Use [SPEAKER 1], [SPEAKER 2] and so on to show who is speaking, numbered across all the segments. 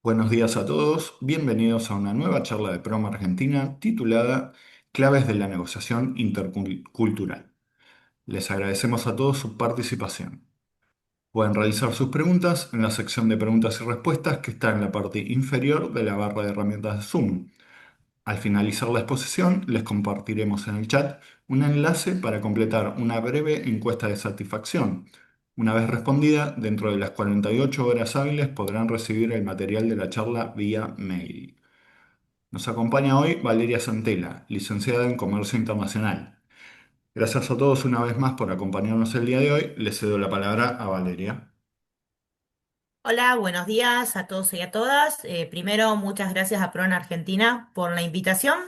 [SPEAKER 1] Buenos días a todos, bienvenidos a una nueva charla de Proma Argentina titulada Claves de la negociación intercultural. Les agradecemos a todos su participación. Pueden realizar sus preguntas en la sección de preguntas y respuestas que está en la parte inferior de la barra de herramientas de Zoom. Al finalizar la exposición, les compartiremos en el chat un enlace para completar una breve encuesta de satisfacción. Una vez respondida, dentro de las 48 horas hábiles podrán recibir el material de la charla vía mail. Nos acompaña hoy Valeria Santela, licenciada en Comercio Internacional. Gracias a todos una vez más por acompañarnos el día de hoy. Le cedo la palabra a Valeria.
[SPEAKER 2] Hola, buenos días a todos y a todas. Primero, muchas gracias a PRON Argentina por la invitación.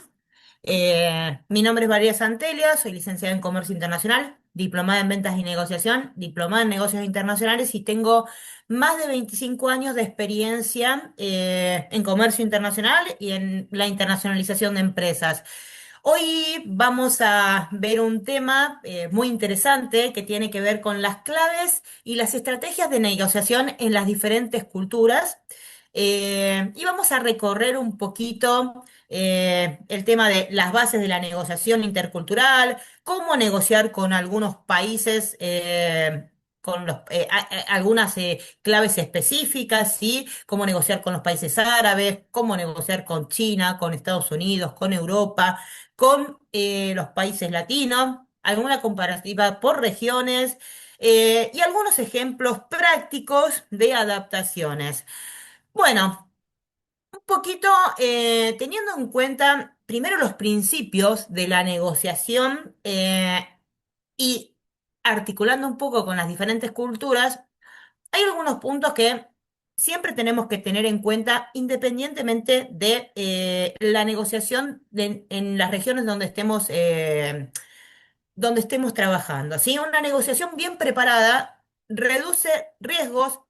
[SPEAKER 2] Mi nombre es Valeria Santelia, soy licenciada en Comercio Internacional, diplomada en Ventas y Negociación, diplomada en Negocios Internacionales y tengo más de 25 años de experiencia en comercio internacional y en la internacionalización de empresas. Hoy vamos a ver un tema muy interesante que tiene que ver con las claves y las estrategias de negociación en las diferentes culturas. Y vamos a recorrer un poquito el tema de las bases de la negociación intercultural, cómo negociar con algunos países. Con algunas claves específicas, ¿sí? Cómo negociar con los países árabes, cómo negociar con China, con Estados Unidos, con Europa, con los países latinos, alguna comparativa por regiones y algunos ejemplos prácticos de adaptaciones. Bueno, un poquito teniendo en cuenta primero los principios de la negociación y articulando un poco con las diferentes culturas, hay algunos puntos que siempre tenemos que tener en cuenta independientemente de la negociación en las regiones donde estemos trabajando. ¿Sí? Una negociación bien preparada reduce riesgos,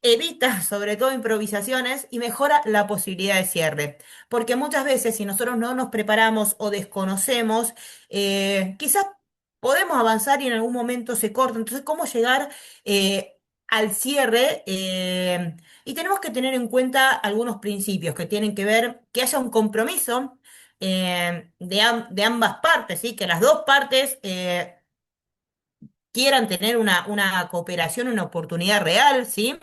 [SPEAKER 2] evita sobre todo improvisaciones y mejora la posibilidad de cierre. Porque muchas veces si nosotros no nos preparamos o desconocemos, quizás podemos avanzar y en algún momento se corta. Entonces, ¿cómo llegar al cierre? Y tenemos que tener en cuenta algunos principios que tienen que ver que haya un compromiso de ambas partes, ¿sí? Que las dos partes quieran tener una cooperación, una oportunidad real, ¿sí?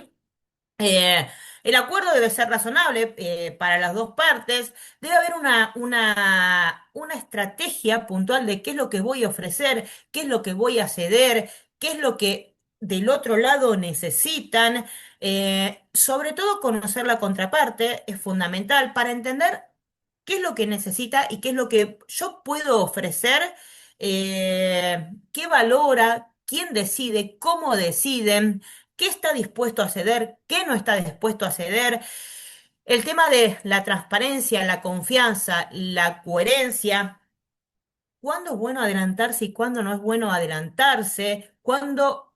[SPEAKER 2] Eh, el acuerdo debe ser razonable para las dos partes. Debe haber una estrategia puntual de qué es lo que voy a ofrecer, qué es lo que voy a ceder, qué es lo que del otro lado necesitan. Sobre todo conocer la contraparte es fundamental para entender qué es lo que necesita y qué es lo que yo puedo ofrecer, qué valora, quién decide, cómo deciden, qué está dispuesto a ceder, qué no está dispuesto a ceder. El tema de la transparencia, la confianza, la coherencia, cuándo es bueno adelantarse y cuándo no es bueno adelantarse, cuándo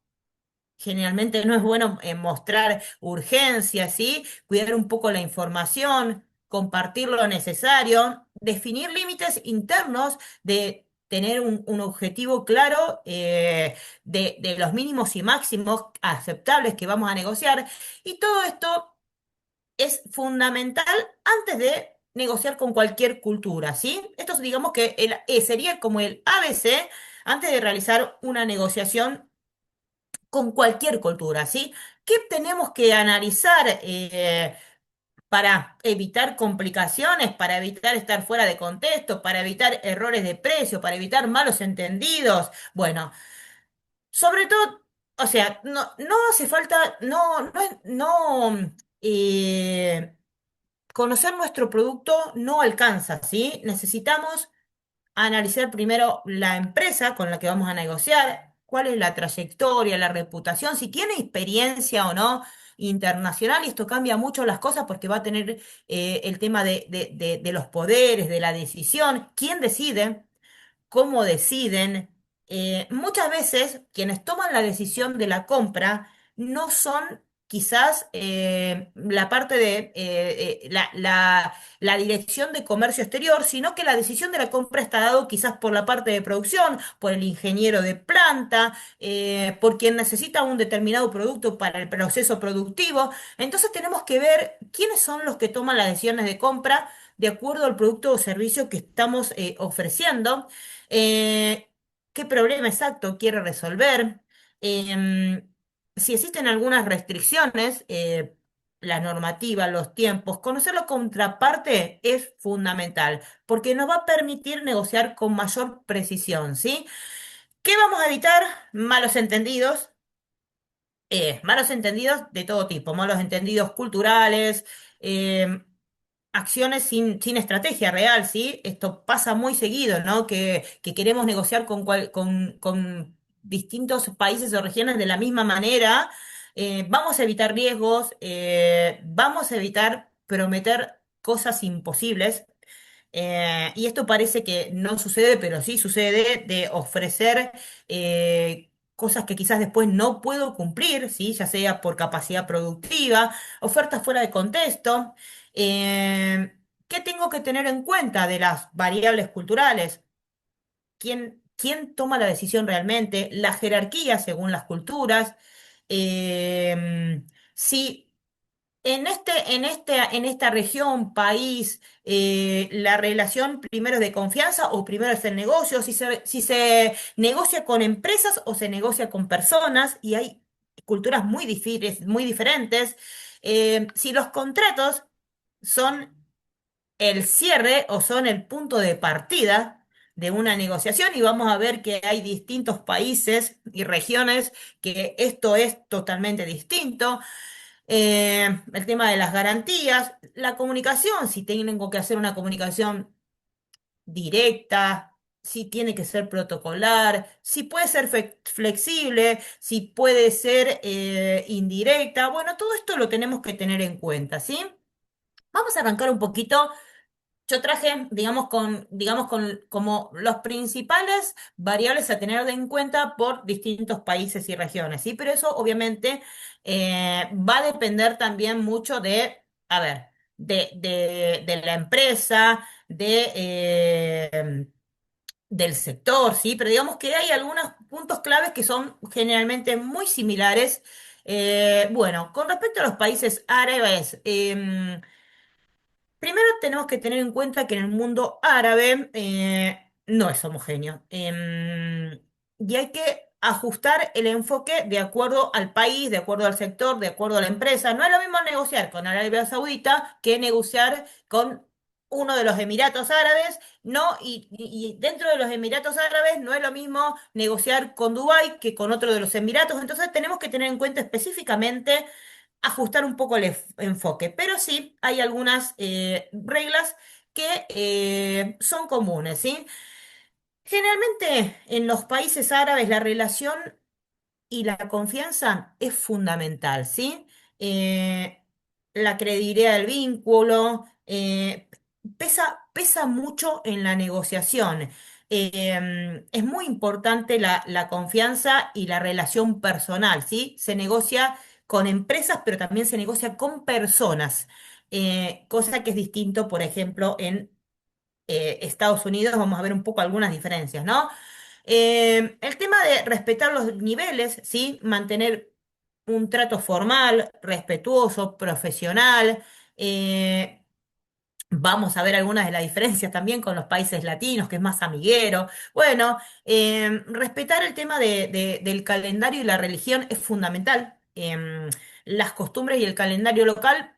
[SPEAKER 2] generalmente no es bueno mostrar urgencia, ¿sí? Cuidar un poco la información, compartir lo necesario, definir límites internos de tener un objetivo claro de los mínimos y máximos aceptables que vamos a negociar. Y todo esto es fundamental antes de negociar con cualquier cultura, ¿sí? Esto digamos que sería como el ABC antes de realizar una negociación con cualquier cultura, ¿sí? ¿Qué tenemos que analizar para evitar complicaciones, para evitar estar fuera de contexto, para evitar errores de precio, para evitar malos entendidos? Bueno, sobre todo, o sea, no hace falta, eh, conocer nuestro producto no alcanza, ¿sí? Necesitamos analizar primero la empresa con la que vamos a negociar, cuál es la trayectoria, la reputación, si tiene experiencia o no internacional, y esto cambia mucho las cosas porque va a tener el tema de los poderes, de la decisión, quién decide, cómo deciden. Muchas veces quienes toman la decisión de la compra no son quizás la parte de la dirección de comercio exterior, sino que la decisión de la compra está dado quizás por la parte de producción, por el ingeniero de planta, por quien necesita un determinado producto para el proceso productivo. Entonces tenemos que ver quiénes son los que toman las decisiones de compra de acuerdo al producto o servicio que estamos ofreciendo. Eh, ¿Qué problema exacto quiere resolver? Em, si existen algunas restricciones, la normativa, los tiempos, conocer la contraparte es fundamental, porque nos va a permitir negociar con mayor precisión, ¿sí? ¿Qué vamos a evitar? Malos entendidos. Malos entendidos de todo tipo, malos entendidos culturales, eh, acciones sin estrategia real, ¿sí? Esto pasa muy seguido, ¿no? Que queremos negociar con distintos países o regiones de la misma manera. Vamos a evitar riesgos, vamos a evitar prometer cosas imposibles. Y esto parece que no sucede, pero sí sucede de ofrecer cosas que quizás después no puedo cumplir, ¿sí? Ya sea por capacidad productiva, ofertas fuera de contexto. ¿Qué tengo que tener en cuenta de las variables culturales? ¿Quién toma la decisión realmente? La jerarquía según las culturas. Si en esta región, país, la relación primero es de confianza o primero es el negocio, si se negocia con empresas o se negocia con personas, y hay culturas muy diferentes. Si los contratos son el cierre o son el punto de partida de una negociación, y vamos a ver que hay distintos países y regiones que esto es totalmente distinto. El tema de las garantías, la comunicación, si tengo que hacer una comunicación directa, si tiene que ser protocolar, si puede ser flexible, si puede ser indirecta. Bueno, todo esto lo tenemos que tener en cuenta, ¿sí? Vamos a arrancar un poquito. Yo traje, digamos, como los principales variables a tener en cuenta por distintos países y regiones, ¿sí? Pero eso obviamente va a depender también mucho de, a ver, de la empresa, del sector, ¿sí? Pero digamos que hay algunos puntos claves que son generalmente muy similares. Bueno, con respecto a los países árabes, primero tenemos que tener en cuenta que en el mundo árabe no es homogéneo. Y hay que ajustar el enfoque de acuerdo al país, de acuerdo al sector, de acuerdo a la empresa. No es lo mismo negociar con Arabia Saudita que negociar con uno de los Emiratos Árabes, ¿no? Y dentro de los Emiratos Árabes no es lo mismo negociar con Dubái que con otro de los Emiratos. Entonces tenemos que tener en cuenta específicamente ajustar un poco el enfoque, pero sí hay algunas reglas que son comunes, ¿sí? Generalmente en los países árabes la relación y la confianza es fundamental, ¿sí? Eh, la credibilidad del vínculo pesa mucho en la negociación. Es muy importante la confianza y la relación personal, ¿sí? Se negocia con empresas, pero también se negocia con personas, cosa que es distinto, por ejemplo, en Estados Unidos. Vamos a ver un poco algunas diferencias, ¿no? El tema de respetar los niveles, ¿sí? Mantener un trato formal, respetuoso, profesional. eh, Vamos a ver algunas de las diferencias también con los países latinos, que es más amiguero. Bueno, respetar el tema del calendario y la religión es fundamental. Las costumbres y el calendario local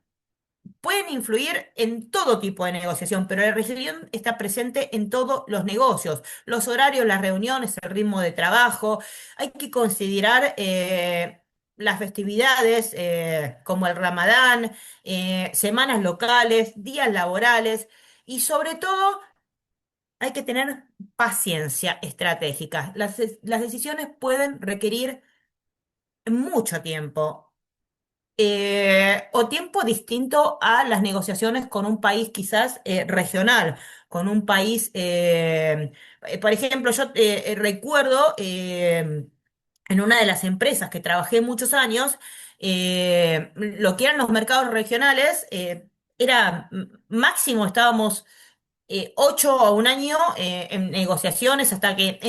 [SPEAKER 2] pueden influir en todo tipo de negociación, pero la religión está presente en todos los negocios, los horarios, las reuniones, el ritmo de trabajo. Hay que considerar las festividades como el Ramadán, semanas locales, días laborales, y sobre todo hay que tener paciencia estratégica. Las decisiones pueden requerir mucho tiempo, o tiempo distinto a las negociaciones con un país quizás regional, con un país, por ejemplo, yo recuerdo en una de las empresas que trabajé muchos años, lo que eran los mercados regionales, era máximo, estábamos 8 a un año en negociaciones hasta que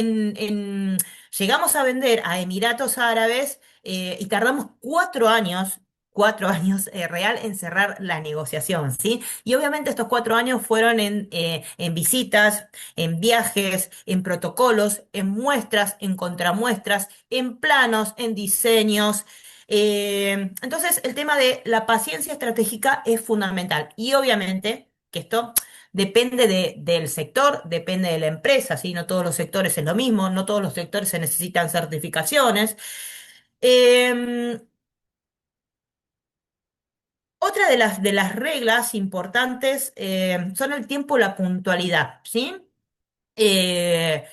[SPEAKER 2] llegamos a vender a Emiratos Árabes y tardamos 4 años. 4 años real en cerrar la negociación, ¿sí? Y obviamente estos 4 años fueron en visitas, en viajes, en protocolos, en muestras, en contramuestras, en planos, en diseños. Entonces, el tema de la paciencia estratégica es fundamental. Y obviamente que esto depende del sector, depende de la empresa, ¿sí? No todos los sectores es lo mismo, no todos los sectores se necesitan certificaciones. Eh, Otra de las reglas importantes son el tiempo y la puntualidad, ¿sí? Eh,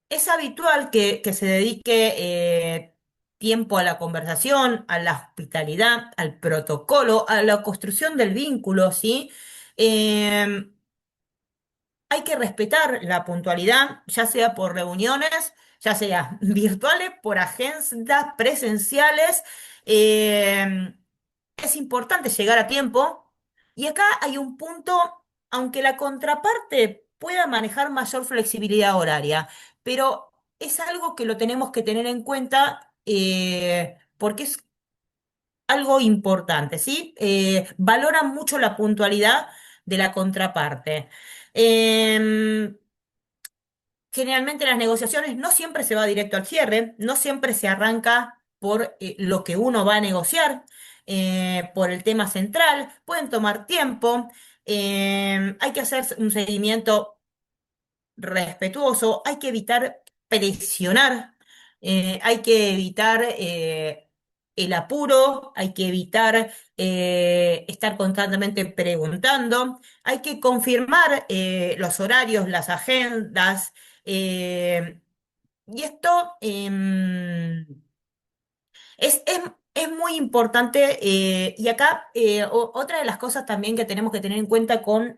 [SPEAKER 2] es habitual que se dedique tiempo a la conversación, a la hospitalidad, al protocolo, a la construcción del vínculo, ¿sí? Eh, Hay que respetar la puntualidad, ya sea por reuniones, ya sea virtuales, por agendas presenciales. Eh, es importante llegar a tiempo. Y acá hay un punto, aunque la contraparte pueda manejar mayor flexibilidad horaria, pero es algo que lo tenemos que tener en cuenta porque es algo importante, ¿sí? Valoran mucho la puntualidad de la contraparte. Em, Generalmente en las negociaciones no siempre se va directo al cierre, no siempre se arranca por lo que uno va a negociar, por el tema central, pueden tomar tiempo, hay que hacer un seguimiento respetuoso, hay que evitar presionar, hay que evitar el apuro, hay que evitar estar constantemente preguntando, hay que confirmar los horarios, las agendas, eh, y esto es muy importante. Y acá otra de las cosas también que tenemos que tener en cuenta con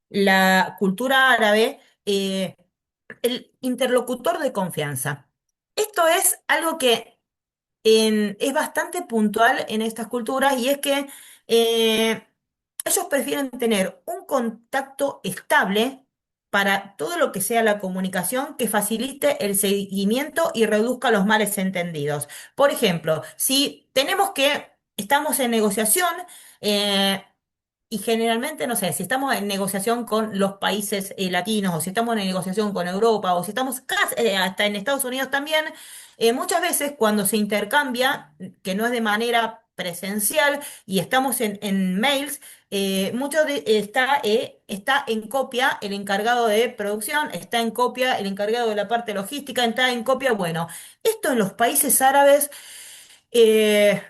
[SPEAKER 2] la cultura árabe, el interlocutor de confianza. Esto es algo que es bastante puntual en estas culturas y es que eh, ellos prefieren tener un contacto estable para todo lo que sea la comunicación que facilite el seguimiento y reduzca los males entendidos. Por ejemplo, si estamos en negociación, eh, y generalmente, no sé, si estamos en negociación con los países latinos, o si estamos en negociación con Europa, o si estamos hasta en Estados Unidos también, muchas veces cuando se intercambia, que no es de manera presencial, y estamos en mails, está en copia el encargado de producción, está en copia el encargado de la parte logística, está en copia, bueno, esto en los países árabes. eh,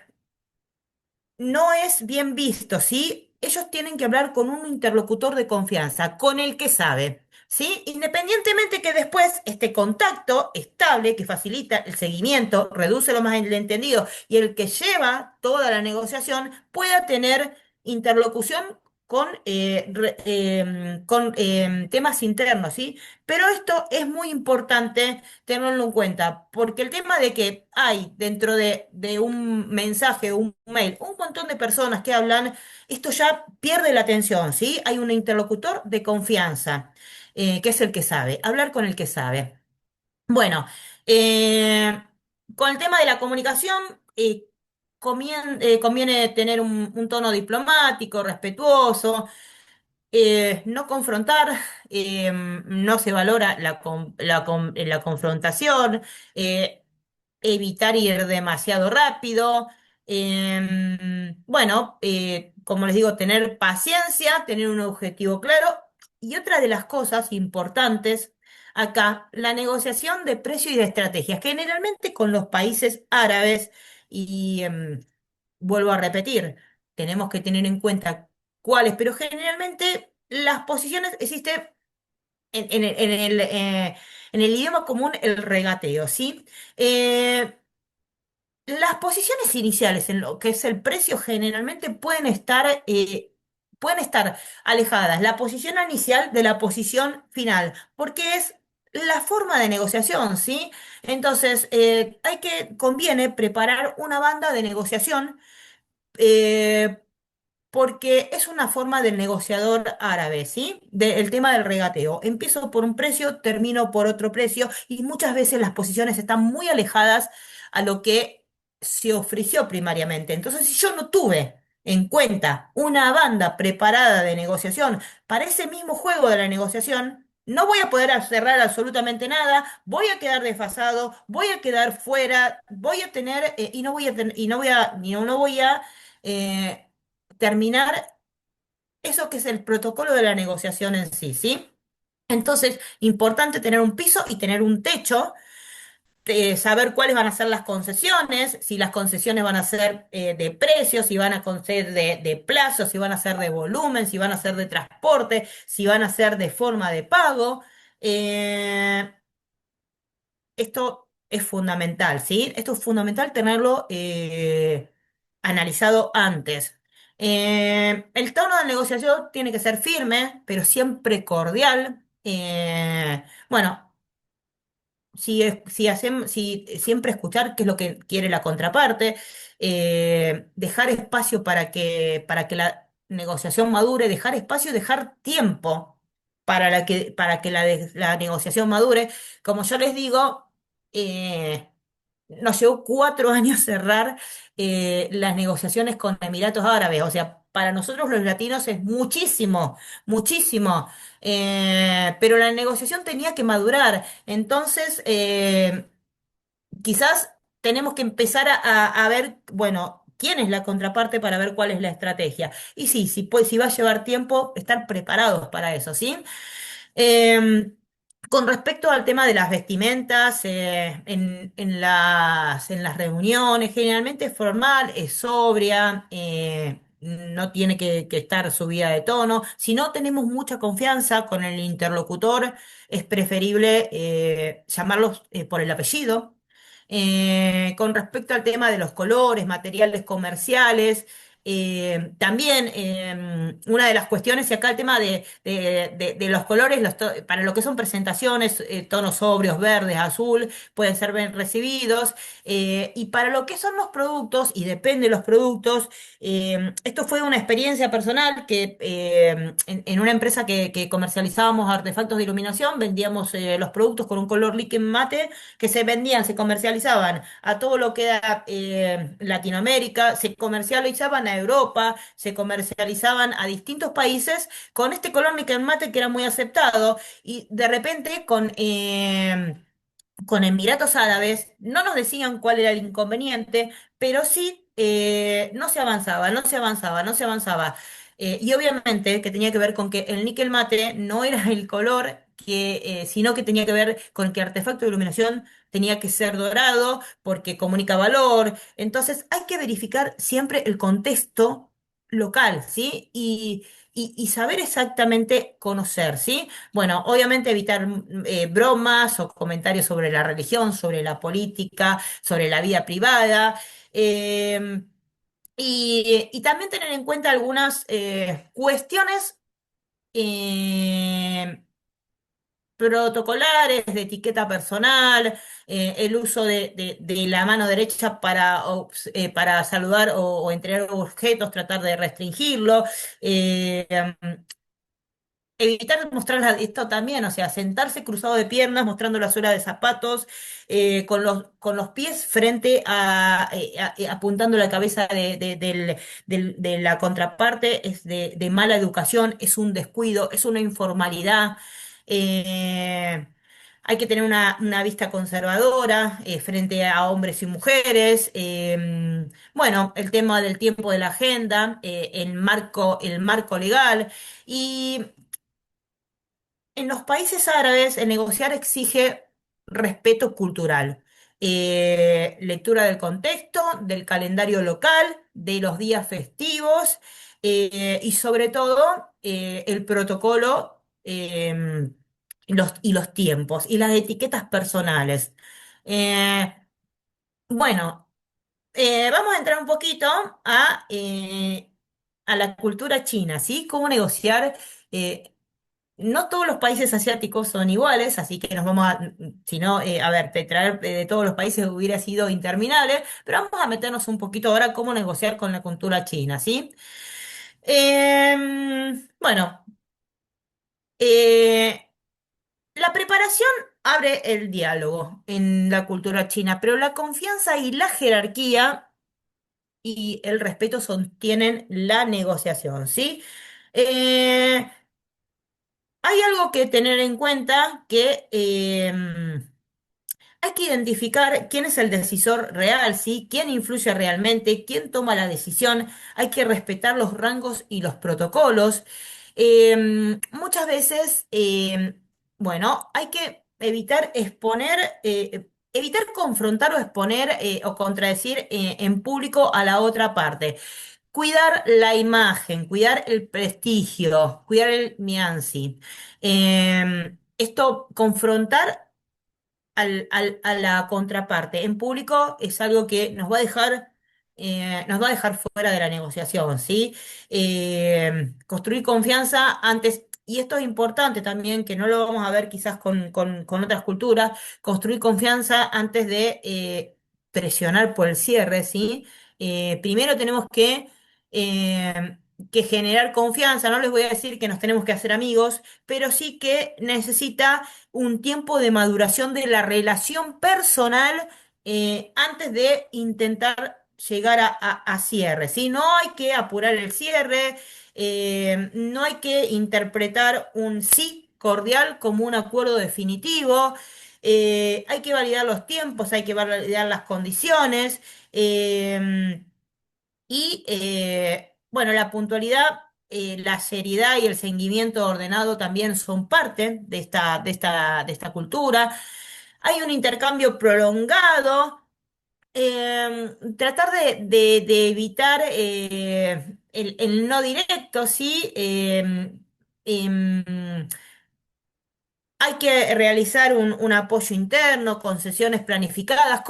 [SPEAKER 2] no es bien visto, ¿sí? Ellos tienen que hablar con un interlocutor de confianza, con el que sabe, ¿sí? Independientemente que después este contacto estable que facilita el seguimiento, reduce los malentendidos y el que lleva toda la negociación pueda tener interlocución con temas internos, ¿sí? Pero esto es muy importante tenerlo en cuenta, porque el tema de que hay dentro de un mensaje, un mail, un montón de personas que hablan, esto ya pierde la atención, ¿sí? Hay un interlocutor de confianza, que es el que sabe, hablar con el que sabe. Bueno, eh, con el tema de la comunicación, conviene tener un tono diplomático, respetuoso, no confrontar, no se valora la confrontación, eh, evitar ir demasiado rápido. Bueno, como les digo, tener paciencia, tener un objetivo claro. Y otra de las cosas importantes acá, la negociación de precio y de estrategias, generalmente con los países árabes, y vuelvo a repetir, tenemos que tener en cuenta cuáles, pero generalmente las posiciones existen en el idioma común, el regateo, ¿sí? Eh, las posiciones iniciales en lo que es el precio generalmente pueden estar alejadas la posición inicial de la posición final, porque es la forma de negociación, ¿sí? Entonces, conviene preparar una banda de negociación, eh, porque es una forma del negociador árabe, ¿sí? El tema del regateo. Empiezo por un precio, termino por otro precio y muchas veces las posiciones están muy alejadas a lo que se ofreció primariamente. Entonces, si yo no tuve en cuenta una banda preparada de negociación para ese mismo juego de la negociación, no voy a poder cerrar absolutamente nada, voy a quedar desfasado, voy a quedar fuera, voy a tener, y no voy a, y no voy a, no voy a eh, terminar eso que es el protocolo de la negociación en sí, ¿sí? Entonces, importante tener un piso y tener un techo, saber cuáles van a ser las concesiones, si las concesiones van a ser de precios, si van a ser de plazos, si van a ser de volumen, si van a ser de transporte, si van a ser de forma de pago. Eh, Esto es fundamental, ¿sí? Esto es fundamental tenerlo analizado antes. El tono de negociación tiene que ser firme, pero siempre cordial. Bueno, si siempre escuchar qué es lo que quiere la contraparte, dejar espacio para que la negociación madure, dejar espacio, dejar tiempo para que la negociación madure. Como yo les digo, eh, nos llevó 4 años cerrar las negociaciones con Emiratos Árabes. O sea, para nosotros los latinos es muchísimo, muchísimo. Pero la negociación tenía que madurar. Entonces, quizás tenemos que empezar a ver, bueno, quién es la contraparte para ver cuál es la estrategia. Y sí, si va a llevar tiempo, estar preparados para eso, ¿sí? Eh, con respecto al tema de las vestimentas, en las reuniones, generalmente es formal, es sobria, no tiene que estar subida de tono. Si no tenemos mucha confianza con el interlocutor, es preferible llamarlos por el apellido. Con respecto al tema de los colores, materiales comerciales, también una de las cuestiones, y acá el tema de los colores, para lo que son presentaciones, tonos sobrios, verdes, azul, pueden ser bien recibidos. Y para lo que son los productos, y depende de los productos, esto fue una experiencia personal que en una empresa que comercializábamos artefactos de iluminación, vendíamos los productos con un color líquido mate que se vendían, se comercializaban a todo lo que era Latinoamérica, se comercializaban a Europa, se comercializaban a distintos países con este color níquel mate que era muy aceptado y de repente con Emiratos Árabes no nos decían cuál era el inconveniente, pero sí no se avanzaba, no se avanzaba, no se avanzaba. Y obviamente que tenía que ver con que el níquel mate no era el color sino que tenía que ver con que el artefacto de iluminación tenía que ser dorado porque comunica valor. Entonces hay que verificar siempre el contexto local, ¿sí? Y saber exactamente conocer, ¿sí? Bueno, obviamente evitar bromas o comentarios sobre la religión, sobre la política, sobre la vida privada. eh, y también tener en cuenta algunas cuestiones eh, protocolares de etiqueta personal, el uso de la mano derecha para saludar o entregar objetos, tratar de restringirlo. eh, Evitar mostrar esto también, o sea, sentarse cruzado de piernas, mostrando la suela de zapatos, con los pies frente apuntando la cabeza de la contraparte, es de mala educación, es un descuido, es una informalidad. eh, Hay que tener una vista conservadora frente a hombres y mujeres. Bueno, el tema del tiempo de la agenda, el marco legal. Y en los países árabes, el negociar exige respeto cultural, lectura del contexto, del calendario local, de los días festivos y sobre todo el protocolo y los tiempos y las etiquetas personales. Eh, bueno, vamos a entrar un poquito a la cultura china, ¿sí? Cómo negociar. no todos los países asiáticos son iguales, así que nos vamos a, si no, a ver, de traer de todos los países hubiera sido interminable, pero vamos a meternos un poquito ahora cómo negociar con la cultura china, ¿sí? Bueno, eh, la preparación abre el diálogo en la cultura china, pero la confianza y la jerarquía y el respeto sostienen la negociación, ¿sí? Eh, Hay algo que tener en cuenta que hay que identificar quién es el decisor real, ¿sí? ¿Quién influye realmente? ¿Quién toma la decisión? Hay que respetar los rangos y los protocolos. Muchas veces, bueno, hay que evitar exponer, evitar confrontar o exponer o contradecir en público a la otra parte. Cuidar la imagen, cuidar el prestigio, cuidar el Mianzi. Esto, confrontar a la contraparte en público es algo que nos va a dejar fuera de la negociación, ¿sí? Construir confianza antes, y esto es importante también, que no lo vamos a ver quizás con otras culturas, construir confianza antes de presionar por el cierre, ¿sí? Primero tenemos que generar confianza, no les voy a decir que nos tenemos que hacer amigos, pero sí que necesita un tiempo de maduración de la relación personal antes de intentar llegar a cierre, ¿sí? No hay que apurar el cierre, no hay que interpretar un sí cordial como un acuerdo definitivo, hay que validar los tiempos, hay que validar las condiciones. Bueno, la puntualidad, la seriedad y el seguimiento ordenado también son parte de esta cultura. Hay un intercambio prolongado. Tratar de evitar el no directo, ¿sí? Em, Hay que realizar un apoyo interno, concesiones planificadas,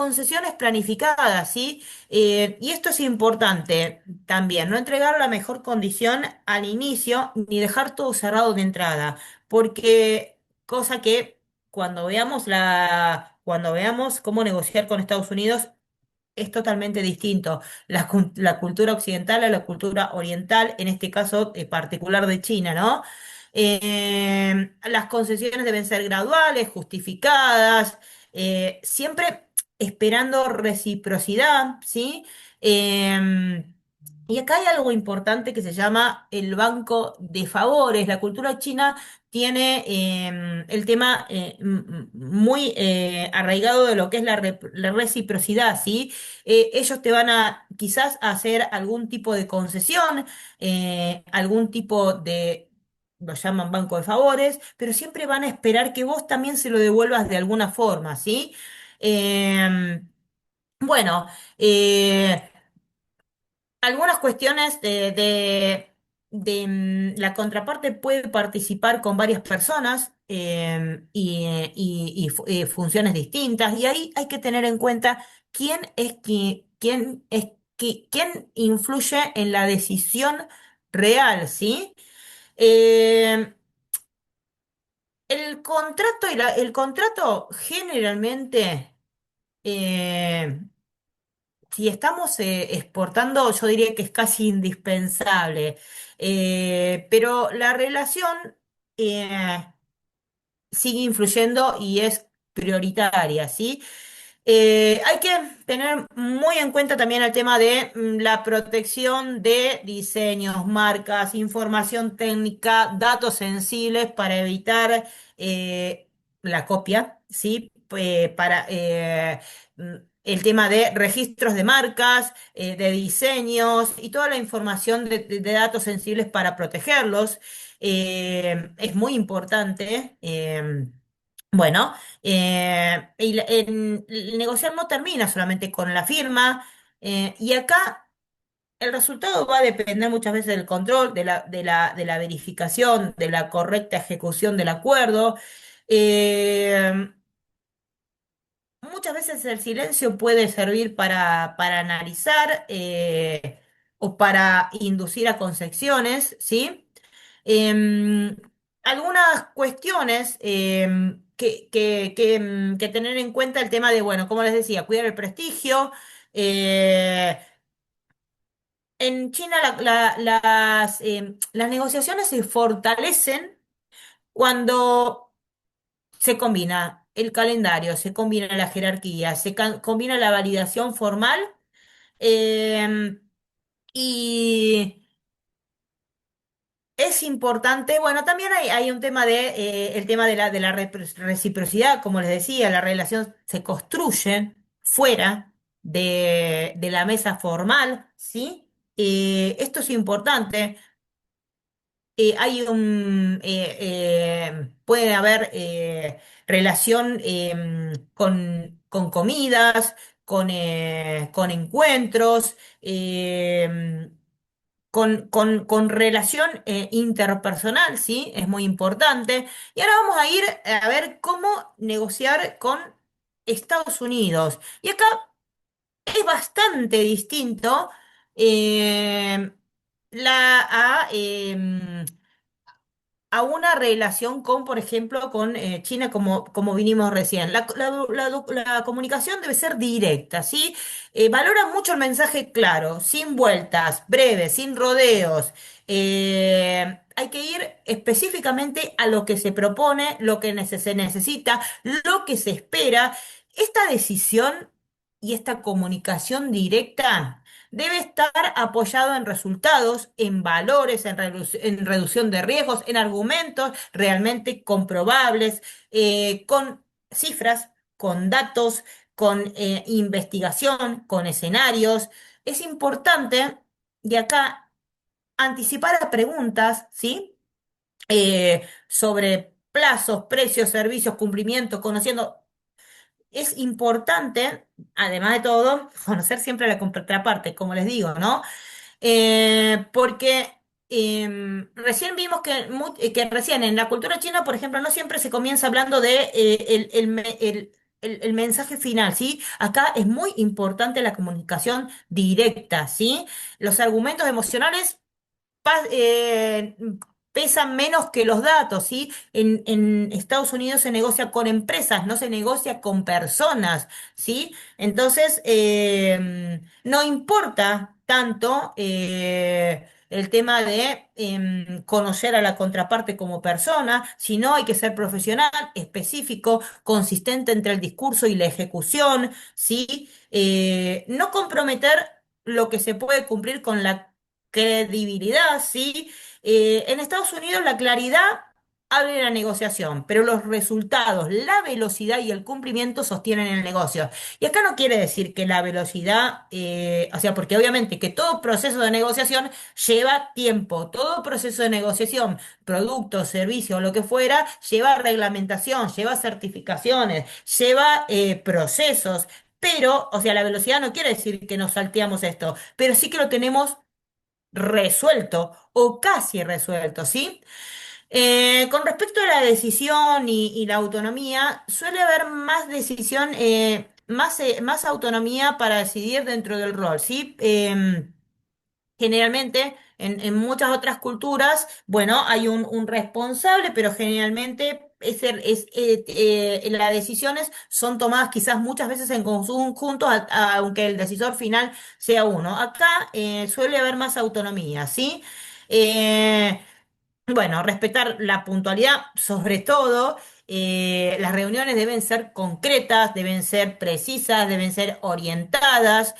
[SPEAKER 2] ¿sí? Y esto es importante también, no entregar la mejor condición al inicio ni dejar todo cerrado de entrada, porque cosa que cuando veamos cómo negociar con Estados Unidos, es totalmente distinto la cultura occidental a la cultura oriental, en este caso particular de China, ¿no? Las concesiones deben ser graduales, justificadas, siempre esperando reciprocidad, ¿sí? Eh, y acá hay algo importante que se llama el banco de favores. La cultura china tiene el tema muy arraigado de lo que es la reciprocidad, ¿sí? Ellos te van a quizás hacer algún tipo de concesión, algún tipo de, lo llaman banco de favores, pero siempre van a esperar que vos también se lo devuelvas de alguna forma, ¿sí? Eh, bueno, eh, algunas cuestiones la contraparte puede participar con varias personas y funciones distintas, y ahí hay que tener en cuenta quién influye en la decisión real, ¿sí? Eh, el contrato generalmente, eh, si estamos exportando, yo diría que es casi indispensable. Pero la relación eh, sigue influyendo y es prioritaria, ¿sí? Hay que tener muy en cuenta también el tema de la protección de diseños, marcas, información técnica, datos sensibles para evitar la copia, ¿sí? El tema de registros de marcas, de diseños y toda la información de datos sensibles para protegerlos. Es muy importante. Bueno. El negociar no termina solamente con la firma, y acá el resultado va a depender muchas veces del control, de la verificación, de la correcta ejecución del acuerdo. Eh, Muchas veces el silencio puede servir para analizar o para inducir a concesiones, ¿sí? Em, algunas cuestiones que tener en cuenta el tema de, bueno, como les decía, cuidar el prestigio. eh, en China las negociaciones se fortalecen cuando se combina el calendario, se combina la jerarquía, combina la validación formal. eh, y Es importante, bueno, también hay un tema el tema de la reciprocidad, como les decía, la relación se construye fuera de la mesa formal, ¿sí? Esto es importante. Puede haber relación con comidas, con encuentros. Con relación interpersonal, ¿sí? Es muy importante. Y ahora vamos a ir a ver cómo negociar con Estados Unidos. Y acá es bastante distinto eh, a una relación con, por ejemplo, con China, como vinimos recién. La comunicación debe ser directa, ¿sí? Valora mucho el mensaje claro, sin vueltas, breve, sin rodeos. Hay que ir específicamente a lo que se propone, lo que se necesita, lo que se espera. Esta decisión y esta comunicación directa debe estar apoyado en resultados, en valores, en reducción de riesgos, en argumentos realmente comprobables, con cifras, con datos, con investigación, con escenarios. Es importante, de acá, anticipar a preguntas, ¿sí? Sobre plazos, precios, servicios, cumplimiento, conociendo. Es importante, además de todo, conocer siempre la contraparte, como les digo, ¿no? Porque recién vimos que recién en la cultura china, por ejemplo, no siempre se comienza hablando de el mensaje final, ¿sí? Acá es muy importante la comunicación directa, ¿sí? Los argumentos emocionales pa- eh, pesan menos que los datos, ¿sí? En Estados Unidos se negocia con empresas, no se negocia con personas, ¿sí? Entonces, no importa tanto el tema de conocer a la contraparte como persona, sino hay que ser profesional, específico, consistente entre el discurso y la ejecución, ¿sí? No comprometer lo que se puede cumplir con la credibilidad, ¿sí? En Estados Unidos la claridad abre la negociación, pero los resultados, la velocidad y el cumplimiento sostienen el negocio. Y acá no quiere decir que la velocidad, o sea, porque obviamente que todo proceso de negociación lleva tiempo, todo proceso de negociación, producto, servicio o lo que fuera, lleva reglamentación, lleva certificaciones, lleva procesos. Pero, o sea, la velocidad no quiere decir que nos salteamos esto, pero sí que lo tenemos resuelto o casi resuelto, ¿sí? Con respecto a la decisión y la autonomía, suele haber más decisión, más autonomía para decidir dentro del rol, ¿sí? Generalmente, en muchas otras culturas, bueno, hay un responsable, pero generalmente las decisiones son tomadas quizás muchas veces en conjunto, aunque el decisor final sea uno. Acá suele haber más autonomía, ¿sí? Eh, bueno, respetar la puntualidad, sobre todo, las reuniones deben ser concretas, deben ser precisas, deben ser orientadas,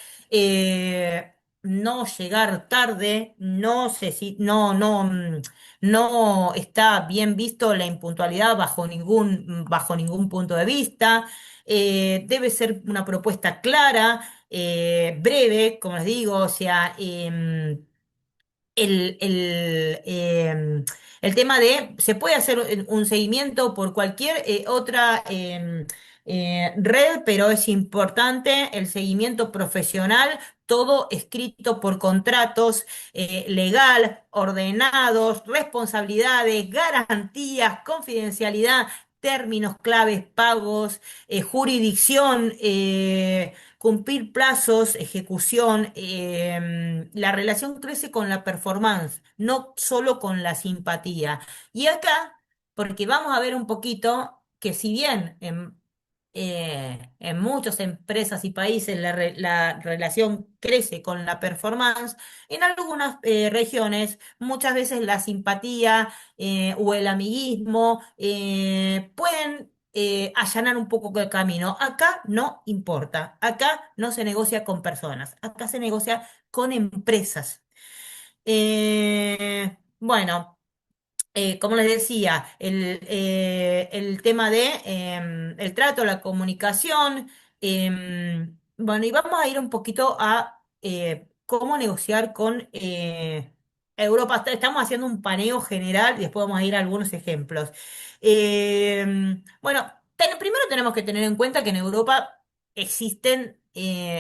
[SPEAKER 2] no llegar tarde, no sé si, no está bien visto la impuntualidad bajo ningún punto de vista. Debe ser una propuesta clara, breve, como les digo, o sea, el, el, el tema de, se puede hacer un seguimiento por cualquier otra red, pero es importante el seguimiento profesional, todo escrito por contratos, legal, ordenados, responsabilidades, garantías, confidencialidad, términos claves, pagos, jurisdicción. Cumplir plazos, ejecución, la relación crece con la performance, no solo con la simpatía. Y acá porque vamos a ver un poquito que si bien en muchas empresas y países la relación crece con la performance, en algunas regiones muchas veces la simpatía o el amiguismo pueden allanar un poco el camino. Acá no importa, acá no se negocia con personas, acá se negocia con empresas. Bueno, como les decía, el tema de el trato, la comunicación, bueno, y vamos a ir un poquito a cómo negociar con Europa. Estamos haciendo un paneo general y después vamos a ir a algunos ejemplos. Bueno, primero tenemos que tener en cuenta que en Europa existen,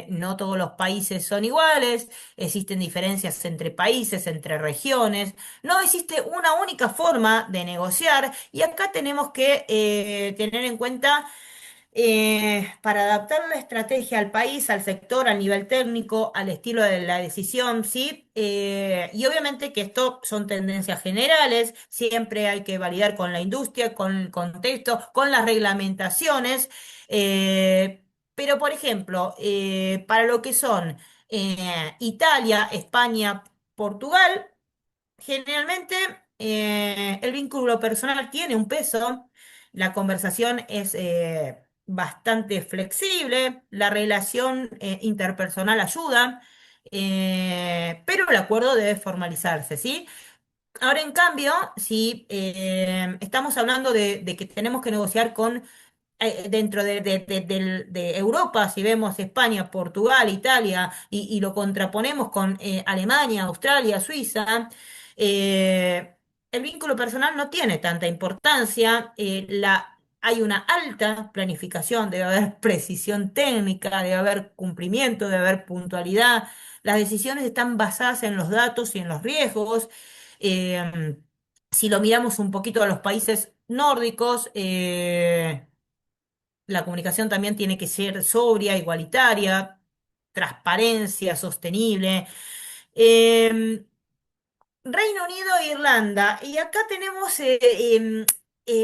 [SPEAKER 2] no todos los países son iguales, existen diferencias entre países, entre regiones. No existe una única forma de negociar y acá tenemos que tener en cuenta para adaptar la estrategia al país, al sector, al nivel técnico, al estilo de la decisión, ¿sí? Y obviamente que esto son tendencias generales, siempre hay que validar con la industria, con el contexto, con las reglamentaciones, pero por ejemplo, para lo que son Italia, España, Portugal, generalmente el vínculo personal tiene un peso, la conversación es bastante flexible, la relación interpersonal ayuda, pero el acuerdo debe formalizarse, ¿sí? Ahora, en cambio, si estamos hablando de que tenemos que negociar con dentro de Europa, si vemos España, Portugal, Italia, y lo contraponemos con Alemania, Australia, Suiza, el vínculo personal no tiene tanta importancia. Hay una alta planificación, debe haber precisión técnica, debe haber cumplimiento, debe haber puntualidad. Las decisiones están basadas en los datos y en los riesgos. Eh, si lo miramos un poquito a los países nórdicos, la comunicación también tiene que ser sobria, igualitaria, transparencia, sostenible. Eh, Reino Unido e Irlanda. Y acá tenemos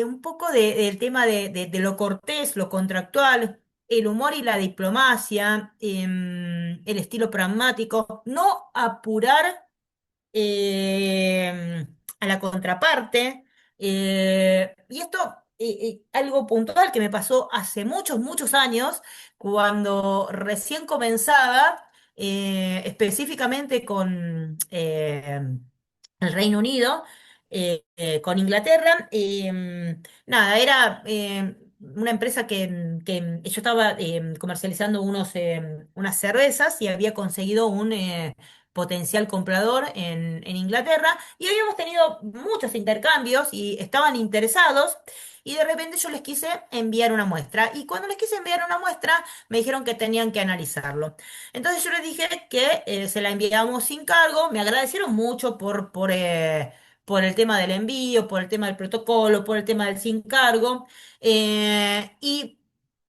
[SPEAKER 2] un poco del tema de lo cortés, lo contractual, el humor y la diplomacia, el estilo pragmático, no apurar a la contraparte. Y esto, algo puntual que me pasó hace muchos, muchos años, cuando recién comenzaba, específicamente con el Reino Unido, con Inglaterra. Nada, era una empresa que yo estaba comercializando unas cervezas y había conseguido un potencial comprador en Inglaterra y habíamos tenido muchos intercambios y estaban interesados y de repente yo les quise enviar una muestra y cuando les quise enviar una muestra me dijeron que tenían que analizarlo. Entonces yo les dije que se la enviamos sin cargo, me agradecieron mucho por el tema del envío, por el tema del protocolo, por el tema del sin cargo y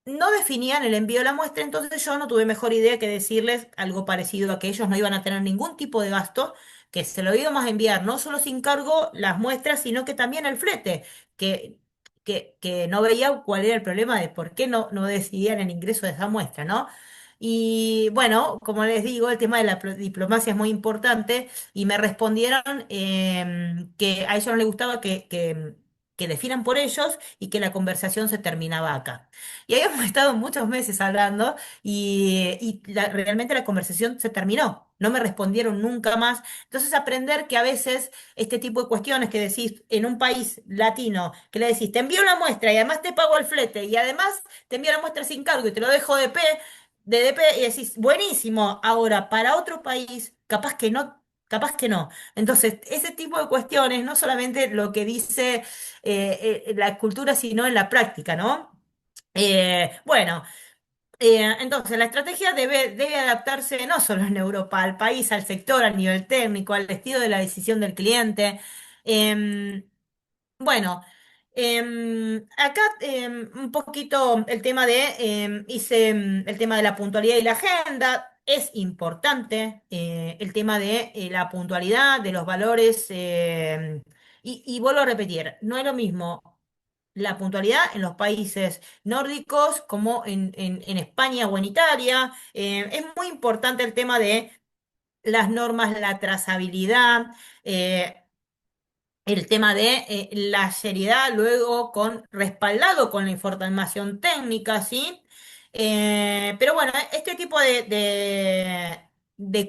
[SPEAKER 2] no definían el envío de la muestra, entonces yo no tuve mejor idea que decirles algo parecido a que ellos no iban a tener ningún tipo de gasto, que se lo íbamos a enviar no solo sin cargo las muestras, sino que también el flete, que, que no veía cuál era el problema de por qué no decidían el ingreso de esa muestra, ¿no? Y bueno, como les digo, el tema de la diplomacia es muy importante y me respondieron que a ellos no les gustaba que definan por ellos y que la conversación se terminaba acá. Y habíamos estado muchos meses hablando realmente la conversación se terminó. No me respondieron nunca más. Entonces aprender que a veces este tipo de cuestiones que decís en un país latino, que le decís, te envío la muestra y además te pago el flete y además te envío la muestra sin cargo y te lo dejo de DP y decís, buenísimo. Ahora, para otro país, capaz que no. Capaz que no. Entonces, ese tipo de cuestiones, no solamente lo que dice la cultura, sino en la práctica, ¿no? Bueno, entonces la estrategia debe adaptarse no solo en Europa, al país, al sector, al nivel técnico, al estilo de la decisión del cliente. Em, bueno, acá un poquito el tema el tema de la puntualidad y la agenda. Es importante el tema de la puntualidad, de los valores. Y vuelvo a repetir, no es lo mismo la puntualidad en los países nórdicos como en España o en Italia. Es muy importante el tema de las normas, la trazabilidad. eh, el tema de la seriedad luego con respaldado con la información técnica, ¿sí? Pero bueno, este tipo de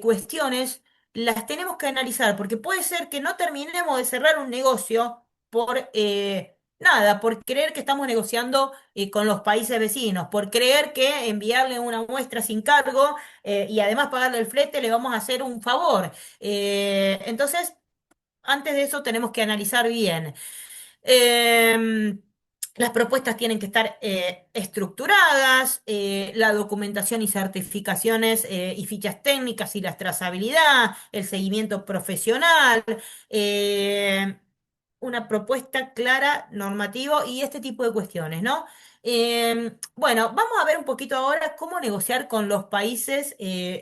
[SPEAKER 2] cuestiones las tenemos que analizar porque puede ser que no terminemos de cerrar un negocio por nada, por creer que estamos negociando con los países vecinos, por creer que enviarle una muestra sin cargo y además pagarle el flete le vamos a hacer un favor. Entonces, antes de eso tenemos que analizar bien. Em, las propuestas tienen que estar estructuradas, la documentación y certificaciones y fichas técnicas y la trazabilidad, el seguimiento profesional, eh, una propuesta clara, normativo y este tipo de cuestiones, ¿no? Bueno, vamos a ver un poquito ahora cómo negociar con los países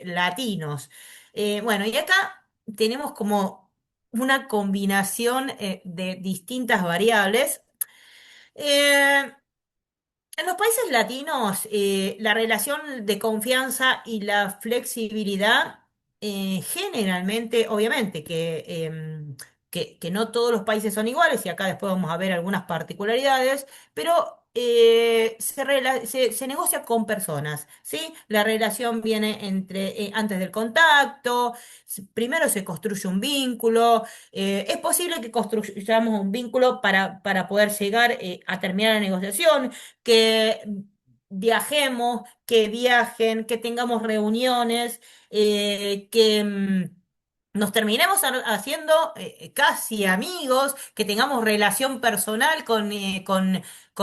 [SPEAKER 2] latinos. Bueno, y acá tenemos como una combinación de distintas variables. Eh, en los países latinos, la relación de confianza y la flexibilidad, generalmente, obviamente, que no todos los países son iguales, y acá después vamos a ver algunas particularidades, pero se negocia con personas, ¿sí? La relación viene antes del contacto, primero se construye un vínculo, es posible que construyamos un vínculo para poder llegar a terminar la negociación, que viajemos, que viajen, que tengamos reuniones, que nos terminemos haciendo casi amigos, que tengamos relación personal con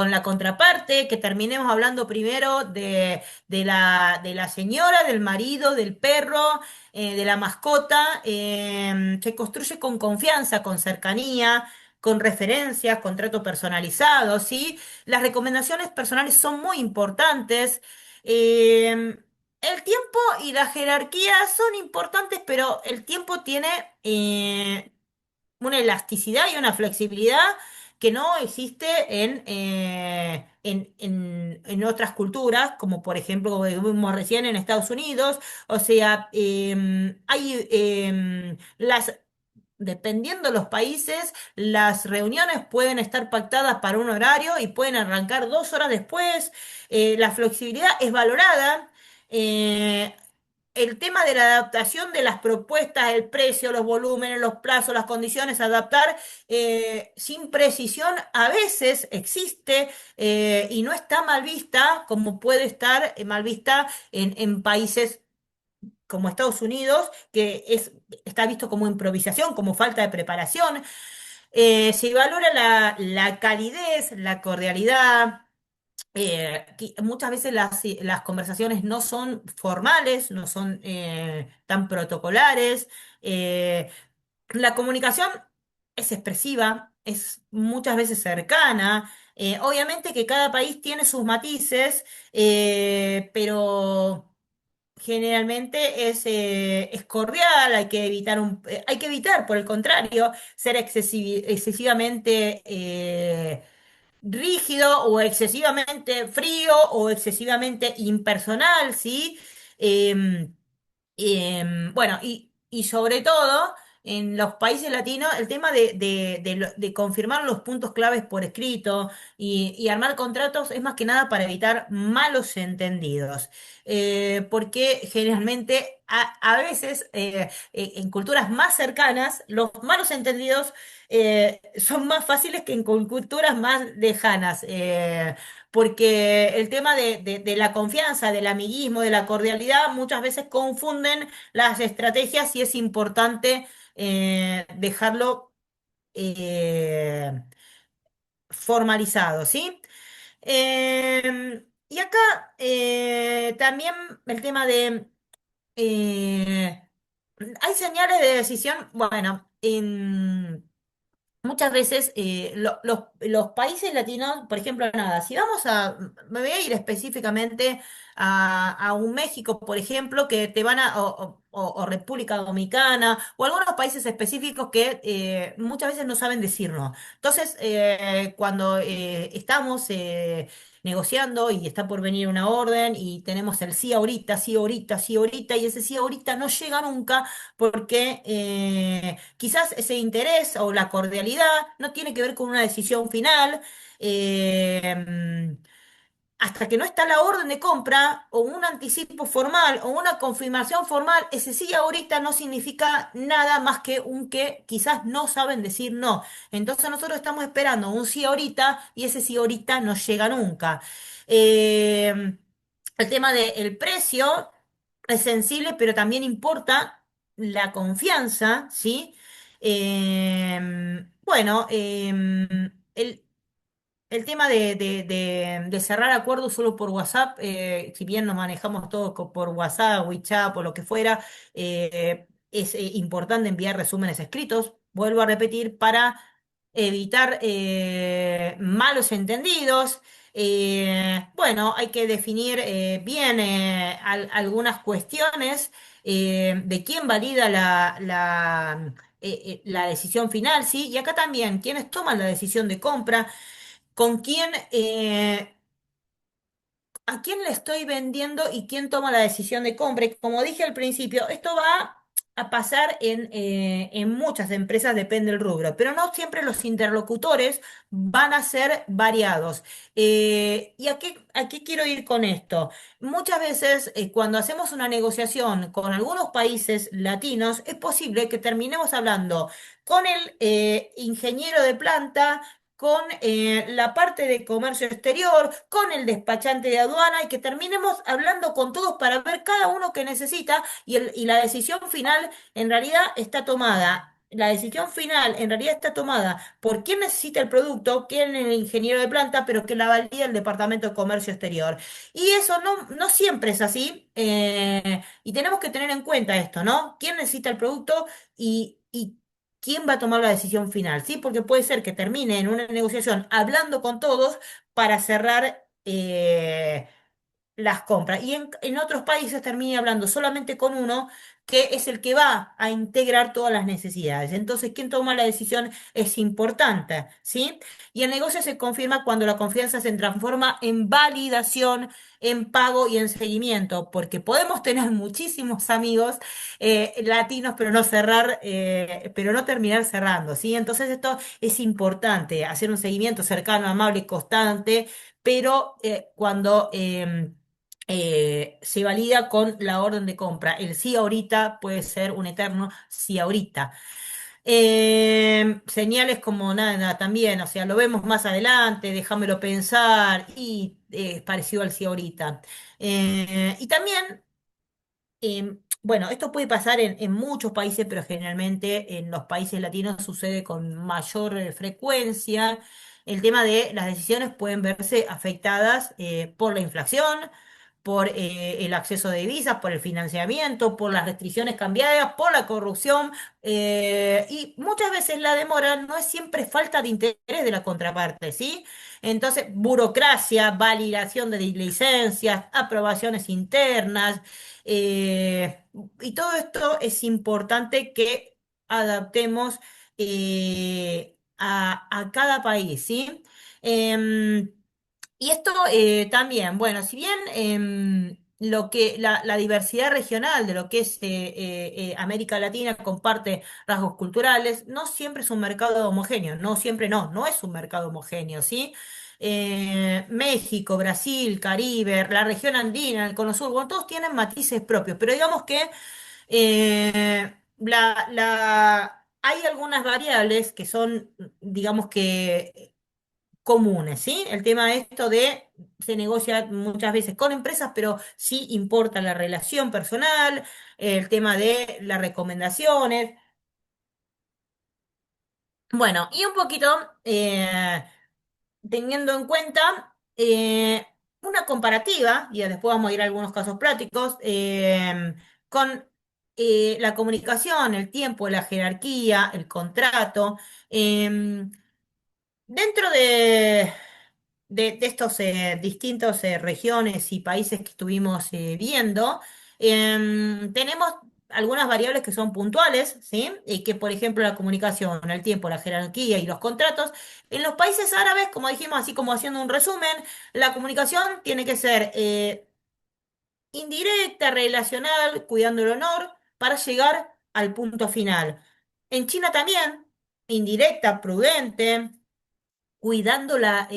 [SPEAKER 2] la contraparte, que terminemos hablando primero de la señora, del marido, del perro, de la mascota. Se construye con confianza, con cercanía, con referencias, con trato personalizado, ¿sí? Las recomendaciones personales son muy importantes. El tiempo y la jerarquía son importantes, pero el tiempo tiene una elasticidad y una flexibilidad que no existe en otras culturas, como por ejemplo, como vimos recién en Estados Unidos. O sea, hay dependiendo de los países, las reuniones pueden estar pactadas para un horario y pueden arrancar 2 horas después. La flexibilidad es valorada. Eh, el tema de la adaptación de las propuestas, el precio, los volúmenes, los plazos, las condiciones, adaptar sin precisión a veces existe y no está mal vista como puede estar mal vista en países como Estados Unidos, está visto como improvisación, como falta de preparación. Se valora la calidez, la cordialidad. Muchas veces las conversaciones no son formales, no son tan protocolares. Eh, la comunicación es expresiva, es muchas veces cercana. Obviamente que cada país tiene sus matices, pero generalmente es cordial. Hay que evitar, por el contrario, ser excesivamente rígido o excesivamente frío o excesivamente impersonal, ¿sí? Em, bueno, y sobre todo en los países latinos, el tema de confirmar los puntos claves por escrito y armar contratos es más que nada para evitar malos entendidos. Porque generalmente a veces en culturas más cercanas los malos entendidos son más fáciles que en culturas más lejanas. Porque el tema de la confianza, del amiguismo, de la cordialidad, muchas veces confunden las estrategias y es importante dejarlo eh, formalizado, ¿sí? Y acá también el tema de... eh, hay señales de decisión, bueno, muchas veces los países latinos, por ejemplo, nada, si vamos me voy a ir específicamente a un México, por ejemplo, que te van a, o República Dominicana, o algunos países específicos que muchas veces no saben decir no. Entonces, cuando estamos negociando y está por venir una orden y tenemos el sí ahorita, sí ahorita, sí ahorita, y ese sí ahorita no llega nunca porque quizás ese interés o la cordialidad no tiene que ver con una decisión final. eh, Hasta que no está la orden de compra o un anticipo formal o una confirmación formal, ese sí ahorita no significa nada más que un que quizás no saben decir no. Entonces nosotros estamos esperando un sí ahorita y ese sí ahorita no llega nunca. El tema del precio es sensible, pero también importa la confianza, ¿sí? Bueno, el tema de cerrar acuerdos solo por WhatsApp, si bien nos manejamos todos por WhatsApp, WeChat o lo que fuera, es importante enviar resúmenes escritos, vuelvo a repetir, para evitar malos entendidos. Bueno, hay que definir bien algunas cuestiones de quién valida la decisión final, ¿sí? Y acá también, quiénes toman la decisión de compra, con quién, a quién le estoy vendiendo y quién toma la decisión de compra. Y como dije al principio, esto va a pasar en muchas empresas, depende del rubro, pero no siempre los interlocutores van a ser variados. ¿Y a qué quiero ir con esto? Muchas veces, cuando hacemos una negociación con algunos países latinos, es posible que terminemos hablando con el ingeniero de planta, con la parte de comercio exterior, con el despachante de aduana y que terminemos hablando con todos para ver cada uno que necesita y la decisión final en realidad está tomada. La decisión final en realidad está tomada por quién necesita el producto, quién es el ingeniero de planta, pero que la valida el Departamento de Comercio Exterior. Y eso no siempre es así, y tenemos que tener en cuenta esto, ¿no? ¿Quién necesita el producto y quién va a tomar la decisión final? ¿Sí? Porque puede ser que termine en una negociación hablando con todos para cerrar las compras. Y en otros países termine hablando solamente con uno, que es el que va a integrar todas las necesidades. Entonces, quién toma la decisión es importante, ¿sí? Y el negocio se confirma cuando la confianza se transforma en validación, en pago y en seguimiento, porque podemos tener muchísimos amigos latinos, pero no cerrar, pero no terminar cerrando, ¿sí? Entonces, esto es importante, hacer un seguimiento cercano, amable y constante, pero cuando se valida con la orden de compra. El sí ahorita puede ser un eterno sí ahorita. Señales como nada, también, o sea, lo vemos más adelante, déjamelo pensar, y es parecido al sí ahorita. Y también bueno, esto puede pasar en muchos países, pero generalmente en los países latinos sucede con mayor frecuencia. El tema de las decisiones pueden verse afectadas por la inflación, por el acceso de divisas, por el financiamiento, por las restricciones cambiarias, por la corrupción, y muchas veces la demora no es siempre falta de interés de la contraparte, ¿sí? Entonces, burocracia, validación de licencias, aprobaciones internas. Y todo esto es importante que adaptemos a cada país, ¿sí? Em, y esto también, bueno, si bien la diversidad regional de lo que es América Latina comparte rasgos culturales, no siempre es un mercado homogéneo, no siempre no es un mercado homogéneo, ¿sí? México, Brasil, Caribe, la región andina, el Cono Sur, bueno, todos tienen matices propios, pero digamos que hay algunas variables que son, digamos que comunes, ¿sí? El tema de esto de se negocia muchas veces con empresas, pero sí importa la relación personal, el tema de las recomendaciones. Bueno, y un poquito teniendo en cuenta una comparativa, y después vamos a ir a algunos casos prácticos, con la comunicación, el tiempo, la jerarquía, el contrato. Dentro de estos distintos regiones y países que estuvimos viendo, tenemos algunas variables que son puntuales, ¿sí? Y que, por ejemplo, la comunicación, el tiempo, la jerarquía y los contratos. En los países árabes, como dijimos, así como haciendo un resumen, la comunicación tiene que ser indirecta, relacional, cuidando el honor, para llegar al punto final. En China también, indirecta, prudente, cuidando la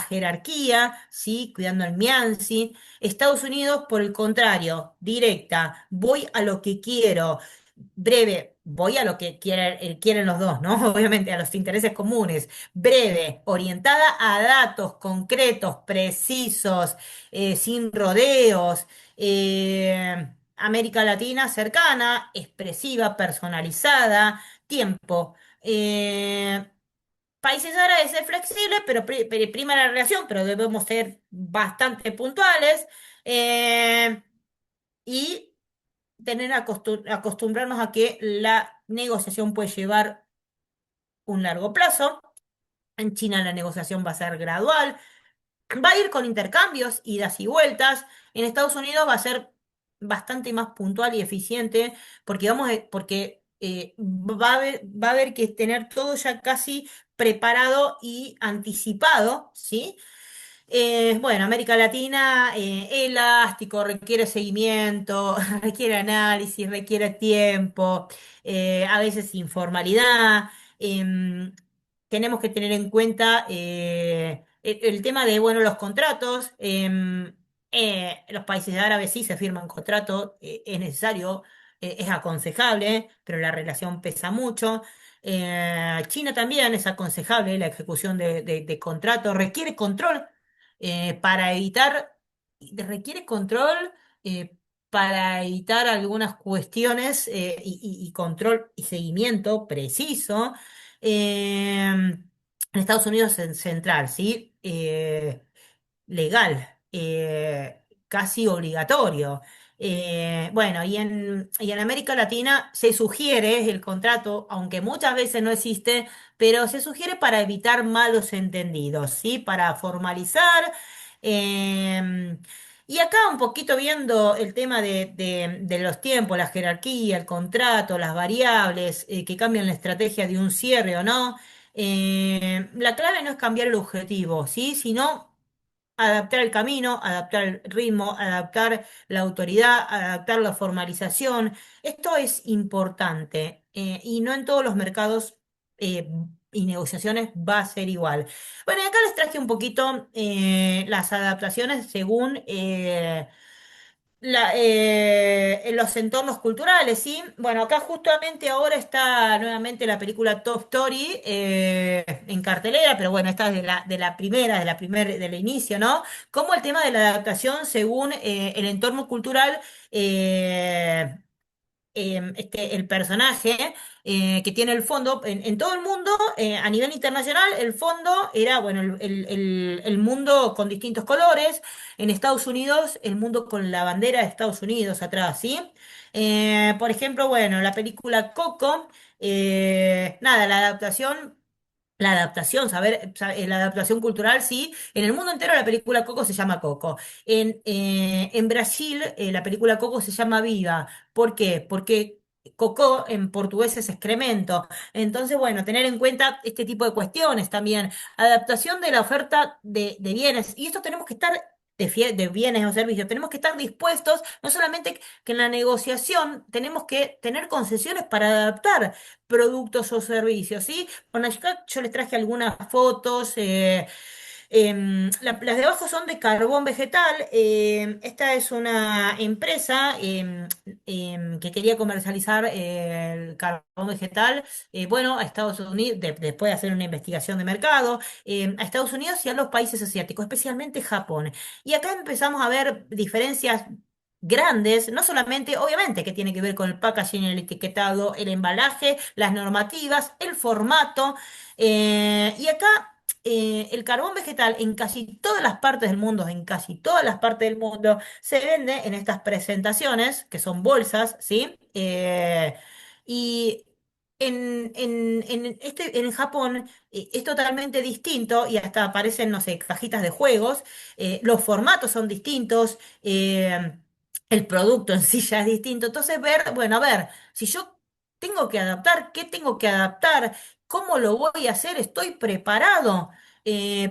[SPEAKER 2] jerarquía, ¿sí? Cuidando el Mianzi. Estados Unidos, por el contrario, directa, voy a lo que quiero. Breve, voy a lo que quieren los dos, ¿no? Obviamente, a los intereses comunes. Breve, orientada a datos concretos, precisos, sin rodeos. América Latina cercana, expresiva, personalizada, tiempo. Países árabes es flexible, pero prima la relación, pero debemos ser bastante puntuales y acostumbrarnos a que la negociación puede llevar un largo plazo. En China la negociación va a ser gradual, va a ir con intercambios, idas y vueltas. En Estados Unidos va a ser bastante más puntual y eficiente porque va a haber que tener todo ya casi preparado y anticipado, ¿sí? Bueno, América Latina, elástico, requiere seguimiento, requiere análisis, requiere tiempo, a veces informalidad. em, Tenemos que tener en cuenta el tema de, bueno, los contratos. Los países árabes sí se firman contratos, es necesario, es aconsejable, pero la relación pesa mucho. China también es aconsejable la ejecución de contratos, requiere control para evitar, requiere control para evitar algunas cuestiones y control y seguimiento preciso. En Estados Unidos en central, ¿sí? Legal, casi obligatorio. Bueno, y en América Latina se sugiere el contrato, aunque muchas veces no existe, pero se sugiere para evitar malos entendidos, ¿sí? Para formalizar. eh, y acá un poquito viendo el tema de los tiempos, la jerarquía, el contrato, las variables que cambian la estrategia de un cierre o no. La clave no es cambiar el objetivo, ¿sí? Sino adaptar el camino, adaptar el ritmo, adaptar la autoridad, adaptar la formalización. Esto es importante y no en todos los mercados y negociaciones va a ser igual. Bueno, y acá les traje un poquito las adaptaciones según en los entornos culturales, ¿sí? Bueno, acá justamente ahora está nuevamente la película Top Story en cartelera, pero bueno, esta es del inicio, ¿no? Como el tema de la adaptación según el entorno cultural eh, el personaje que tiene el fondo en todo el mundo, a nivel internacional, el fondo era, bueno, el mundo con distintos colores. En Estados Unidos, el mundo con la bandera de Estados Unidos atrás, ¿sí? Por ejemplo, bueno, la película Coco, nada, la adaptación cultural, sí. En el mundo entero la película Coco se llama Coco. En Brasil la película Coco se llama Viva. ¿Por qué? Porque Cocó en portugués es excremento. Entonces, bueno, tener en cuenta este tipo de cuestiones también. Adaptación de la oferta de bienes. Y esto tenemos que estar de bienes o servicios, tenemos que estar dispuestos, no solamente que en la negociación tenemos que tener concesiones para adaptar productos o servicios, ¿sí? Bueno, acá yo les traje algunas fotos. Las de abajo son de carbón vegetal. Esta es una empresa que quería comercializar el carbón vegetal, bueno, a Estados Unidos, después de hacer una investigación de mercado, a Estados Unidos y a los países asiáticos, especialmente Japón. Y acá empezamos a ver diferencias grandes, no solamente, obviamente, que tiene que ver con el packaging, el etiquetado, el embalaje, las normativas, el formato. Y acá el carbón vegetal en casi todas las partes del mundo, en casi todas las partes del mundo, se vende en estas presentaciones, que son bolsas, ¿sí? Y en Japón es totalmente distinto y hasta aparecen, no sé, cajitas de juegos. Los formatos son distintos. el producto en sí ya es distinto. Entonces, ver, bueno, a ver, si yo tengo que adaptar, ¿qué tengo que adaptar? ¿Cómo lo voy a hacer? ¿Estoy preparado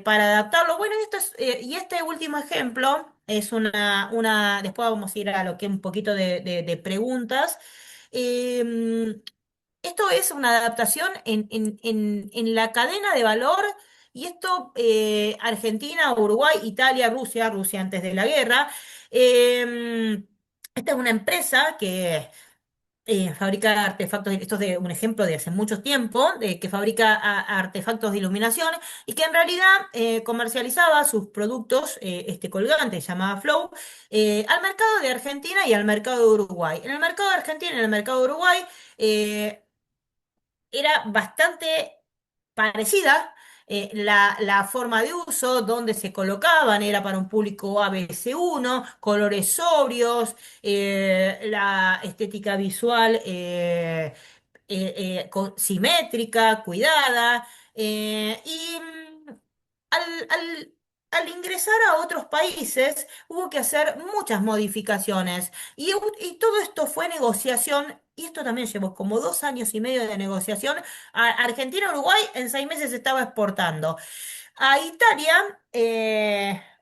[SPEAKER 2] para adaptarlo? Bueno, y este último ejemplo es después vamos a ir a lo que es un poquito de preguntas. Em, Esto es una adaptación en la cadena de valor, y esto Argentina, Uruguay, Italia, Rusia antes de la guerra. Eh, Esta es una empresa que fabrica artefactos, esto es un ejemplo de hace mucho tiempo, de que fabrica artefactos de iluminación y que en realidad comercializaba sus productos, este colgante llamado Flow, al mercado de Argentina y al mercado de Uruguay. En el mercado de Argentina y en el mercado de Uruguay, era bastante parecida. La forma de uso, donde se colocaban, era para un público ABC1, colores sobrios, la estética visual simétrica, cuidada, y al, al- al ingresar a otros países hubo que hacer muchas modificaciones y todo esto fue negociación. Y esto también llevó como 2 años y medio de negociación. Argentina-Uruguay en 6 meses estaba exportando. A Italia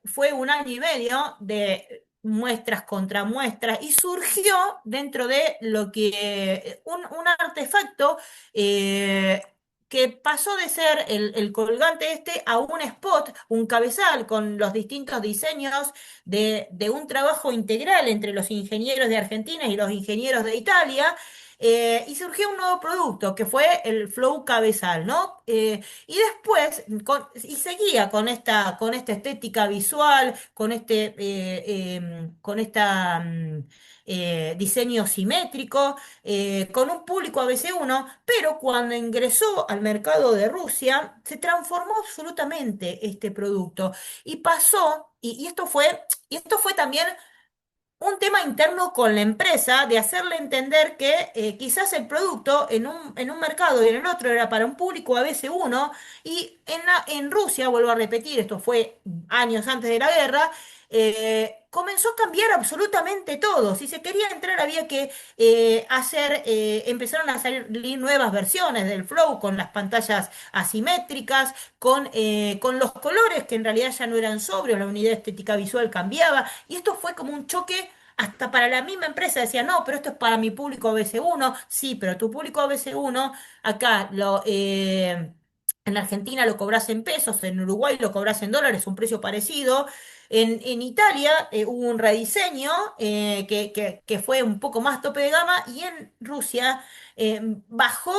[SPEAKER 2] fue 1 año y medio de muestras contra muestras y surgió dentro de lo que un artefacto eh, que pasó de ser el colgante este a un spot, un cabezal con los distintos diseños de un trabajo integral entre los ingenieros de Argentina y los ingenieros de Italia. Y surgió un nuevo producto que fue el Flow Cabezal, ¿no? Y después, y seguía con esta estética visual, con esta diseño simétrico, con un público ABC1, pero cuando ingresó al mercado de Rusia, se transformó absolutamente este producto y pasó, y esto fue también un tema interno con la empresa de hacerle entender que quizás el producto en un mercado y en el otro era para un público a veces uno, y en Rusia, vuelvo a repetir, esto fue años antes de la guerra, comenzó a cambiar absolutamente todo. Si se quería entrar había que empezaron a salir nuevas versiones del Flow con las pantallas asimétricas, con los colores que en realidad ya no eran sobrios, la unidad estética visual cambiaba, y esto fue como un choque. Hasta para la misma empresa decía, no, pero esto es para mi público ABC1. Sí, pero tu público ABC1 acá en Argentina lo cobras en pesos, en Uruguay lo cobras en dólares, un precio parecido. En Italia hubo un rediseño que fue un poco más tope de gama, y en Rusia bajó,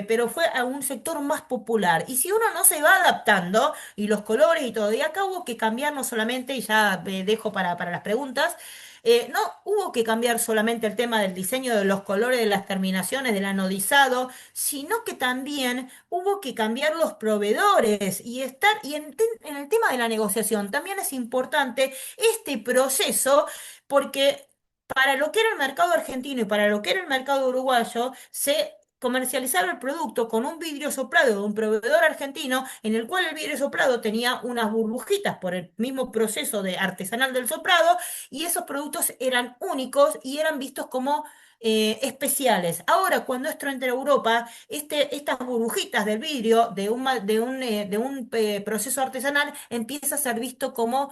[SPEAKER 2] pero fue a un sector más popular. Y si uno no se va adaptando, y los colores y todo, y acá hubo que cambiar no solamente, y ya dejo para las preguntas, no hubo que cambiar solamente el tema del diseño de los colores, de las terminaciones, del anodizado, sino que también hubo que cambiar los proveedores en el tema de la negociación también es importante este proceso, porque para lo que era el mercado argentino y para lo que era el mercado uruguayo, se comercializaba el producto con un vidrio soplado de un proveedor argentino, en el cual el vidrio soplado tenía unas burbujitas por el mismo proceso de artesanal del soplado, y esos productos eran únicos y eran vistos como especiales. Ahora, cuando esto entra a Europa, estas burbujitas del vidrio de un proceso artesanal empieza a ser visto como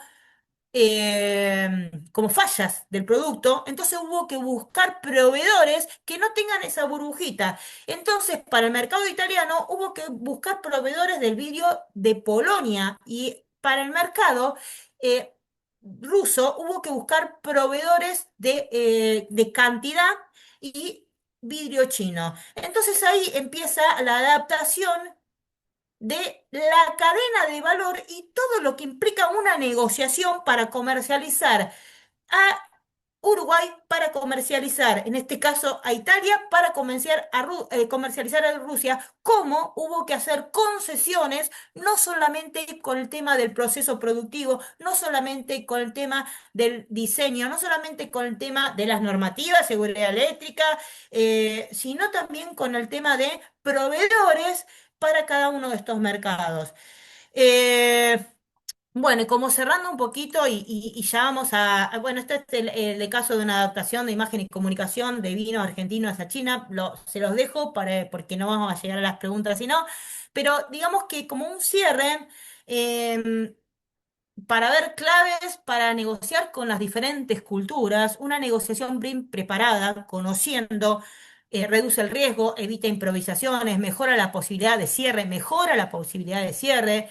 [SPEAKER 2] fallas del producto. Entonces hubo que buscar proveedores que no tengan esa burbujita. Entonces, para el mercado italiano hubo que buscar proveedores del vidrio de Polonia, y para el mercado eh, ruso hubo que buscar proveedores de cantidad y vidrio chino. Entonces ahí empieza la adaptación de la cadena de valor y todo lo que implica una negociación para comercializar a Uruguay, para comercializar, en este caso a Italia, para comercializar a Rusia, cómo hubo que hacer concesiones, no solamente con el tema del proceso productivo, no solamente con el tema del diseño, no solamente con el tema de las normativas, seguridad eléctrica, sino también con el tema de proveedores para cada uno de estos mercados. Eh, Bueno, y como cerrando un poquito y ya vamos bueno, este es el caso de una adaptación de imagen y comunicación de vino argentino hacia China, se los dejo porque no vamos a llegar a las preguntas, sino, pero digamos que como un cierre, em, para ver claves para negociar con las diferentes culturas, una negociación bien preparada, conociendo, reduce el riesgo, evita improvisaciones, mejora la posibilidad de cierre, mejora la posibilidad de cierre.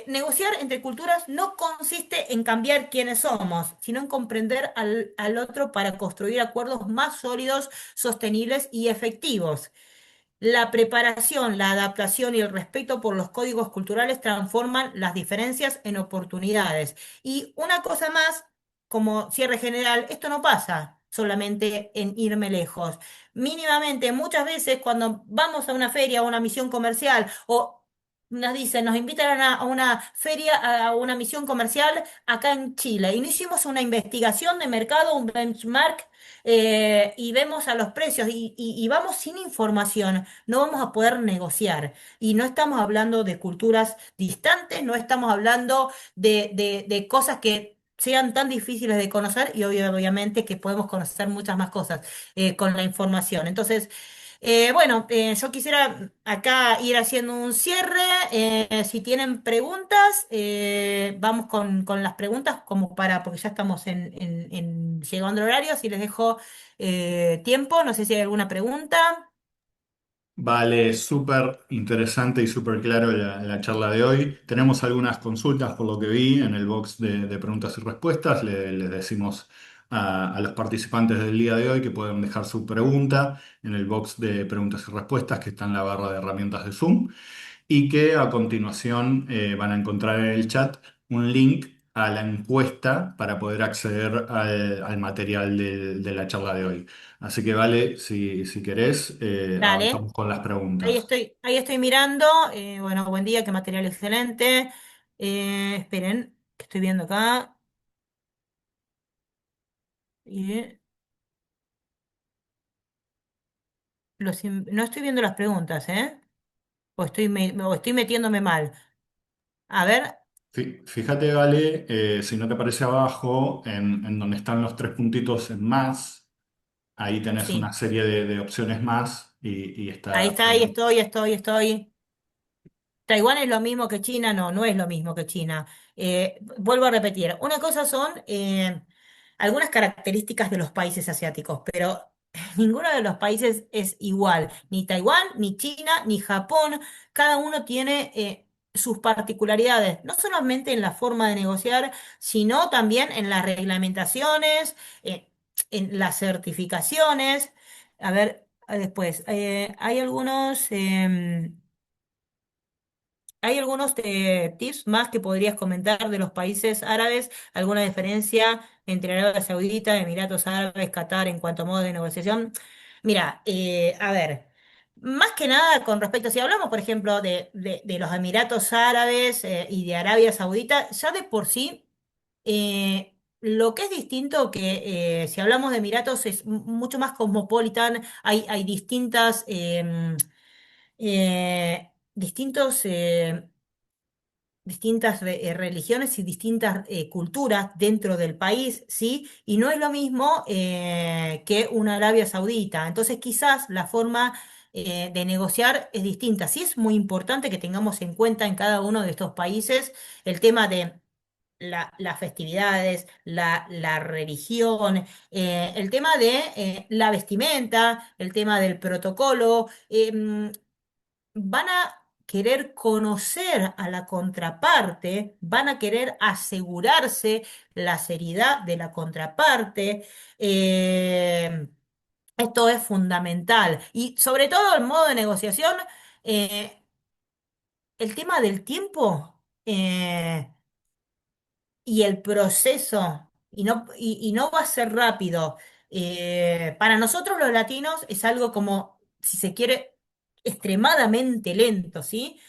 [SPEAKER 2] Negociar entre culturas no consiste en cambiar quiénes somos, sino en comprender al otro para construir acuerdos más sólidos, sostenibles y efectivos. La preparación, la adaptación y el respeto por los códigos culturales transforman las diferencias en oportunidades. Y una cosa más, como cierre general, esto no pasa solamente en irme lejos. Mínimamente, muchas veces cuando vamos a una feria o una misión comercial o nos dicen, nos invitan a una feria, a una misión comercial acá en Chile y no hicimos una investigación de mercado, un benchmark, y vemos a los precios y vamos sin información, no vamos a poder negociar. Y no estamos hablando de culturas distantes, no estamos hablando de cosas que sean tan difíciles de conocer y obviamente que podemos conocer muchas más cosas con la información. Entonces, bueno, yo quisiera acá ir haciendo un cierre. Si tienen preguntas, vamos con las preguntas como porque ya estamos llegando al horario, si les dejo tiempo, no sé si hay alguna pregunta.
[SPEAKER 1] Vale, súper interesante y súper claro la charla de hoy. Tenemos algunas consultas por lo que vi en el box de preguntas y respuestas. Les decimos a los participantes del día de hoy que pueden dejar su pregunta en el box de preguntas y respuestas que está en la barra de herramientas de Zoom y que a continuación van a encontrar en el chat un link a la encuesta para poder acceder al material de la charla de hoy. Así que vale, si querés,
[SPEAKER 2] Dale,
[SPEAKER 1] avanzamos con las preguntas.
[SPEAKER 2] ahí estoy mirando. Bueno, buen día, qué material excelente. Esperen, que estoy viendo acá. Y no estoy viendo las preguntas, ¿eh? O estoy metiéndome mal. A ver,
[SPEAKER 1] Fíjate, Vale, si no te aparece abajo, en donde están los tres puntitos en más, ahí tenés una
[SPEAKER 2] sí.
[SPEAKER 1] serie de opciones más y
[SPEAKER 2] Ahí
[SPEAKER 1] está.
[SPEAKER 2] está, ahí estoy. ¿Taiwán es lo mismo que China? No, no es lo mismo que China. Vuelvo a repetir, una cosa son algunas características de los países asiáticos, pero ninguno de los países es igual. Ni Taiwán, ni China, ni Japón. Cada uno tiene sus particularidades, no solamente en la forma de negociar, sino también en las reglamentaciones, en las certificaciones. A ver, después, hay algunos tips más que podrías comentar de los países árabes, alguna diferencia entre Arabia Saudita, Emiratos Árabes, Qatar en cuanto a modo de negociación. Mira, a ver, más que nada con respecto, si hablamos, por ejemplo, de los Emiratos Árabes y de Arabia Saudita, ya de por sí, lo que es distinto que si hablamos de Emiratos es mucho más cosmopolitan, hay distintos distintas religiones y distintas culturas dentro del país, ¿sí? Y no es lo mismo que una Arabia Saudita. Entonces, quizás la forma de negociar es distinta. Sí es muy importante que tengamos en cuenta en cada uno de estos países el tema de las festividades, la religión, el tema de la vestimenta, el tema del protocolo. Van a querer conocer a la contraparte, van a querer asegurarse la seriedad de la contraparte. Esto es fundamental. Y sobre todo el modo de negociación, eh, el tema del tiempo. Y el proceso, y no va a ser rápido. Para nosotros los latinos es algo como, si se quiere, extremadamente lento, ¿sí?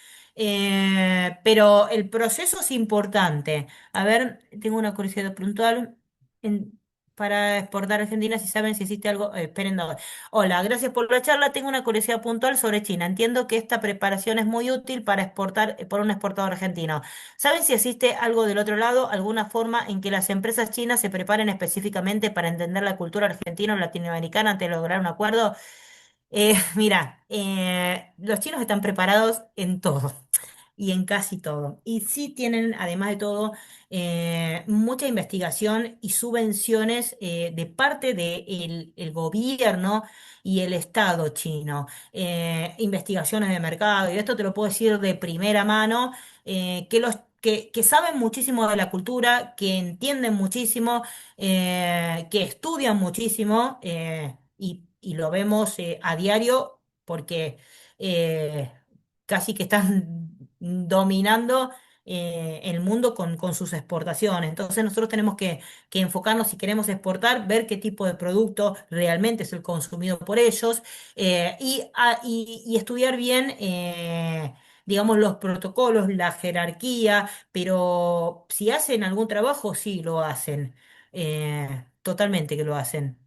[SPEAKER 2] Pero el proceso es importante. A ver, tengo una curiosidad puntual. En- para exportar a Argentina, si saben si existe algo. Esperen, no. Hola, gracias por la charla. Tengo una curiosidad puntual sobre China. Entiendo que esta preparación es muy útil para exportar por un exportador argentino. ¿Saben si existe algo del otro lado, alguna forma en que las empresas chinas se preparen específicamente para entender la cultura argentina o latinoamericana antes de lograr un acuerdo? Mira, los chinos están preparados en todo y en casi todo. Y sí tienen, además de todo, mucha investigación y subvenciones de parte del el gobierno y el Estado chino. Investigaciones de mercado, y esto te lo puedo decir de primera mano, que saben muchísimo de la cultura, que entienden muchísimo, que estudian muchísimo, y lo vemos a diario porque casi que están dominando el mundo con sus exportaciones. Entonces nosotros tenemos que enfocarnos, si queremos exportar, ver qué tipo de producto realmente es el consumido por ellos, y estudiar bien, digamos, los protocolos, la jerarquía, pero si hacen algún trabajo, sí lo hacen. Totalmente que lo hacen.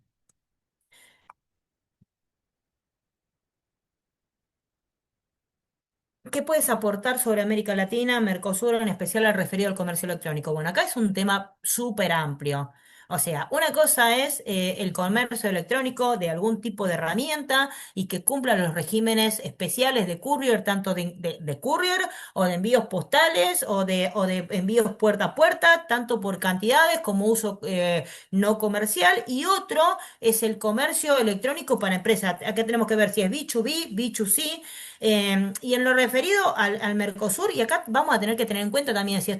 [SPEAKER 2] ¿Qué puedes aportar sobre América Latina, Mercosur, en especial al referido al comercio electrónico? Bueno, acá es un tema súper amplio. O sea, una cosa es el comercio electrónico de algún tipo de herramienta y que cumpla los regímenes especiales de courier, tanto de courier o de envíos postales o de envíos puerta a puerta, tanto por cantidades como uso no comercial. Y otro es el comercio electrónico para empresas. Acá tenemos que ver si es B2B, B2C. Y en lo referido al Mercosur, y acá vamos a tener que tener en cuenta también si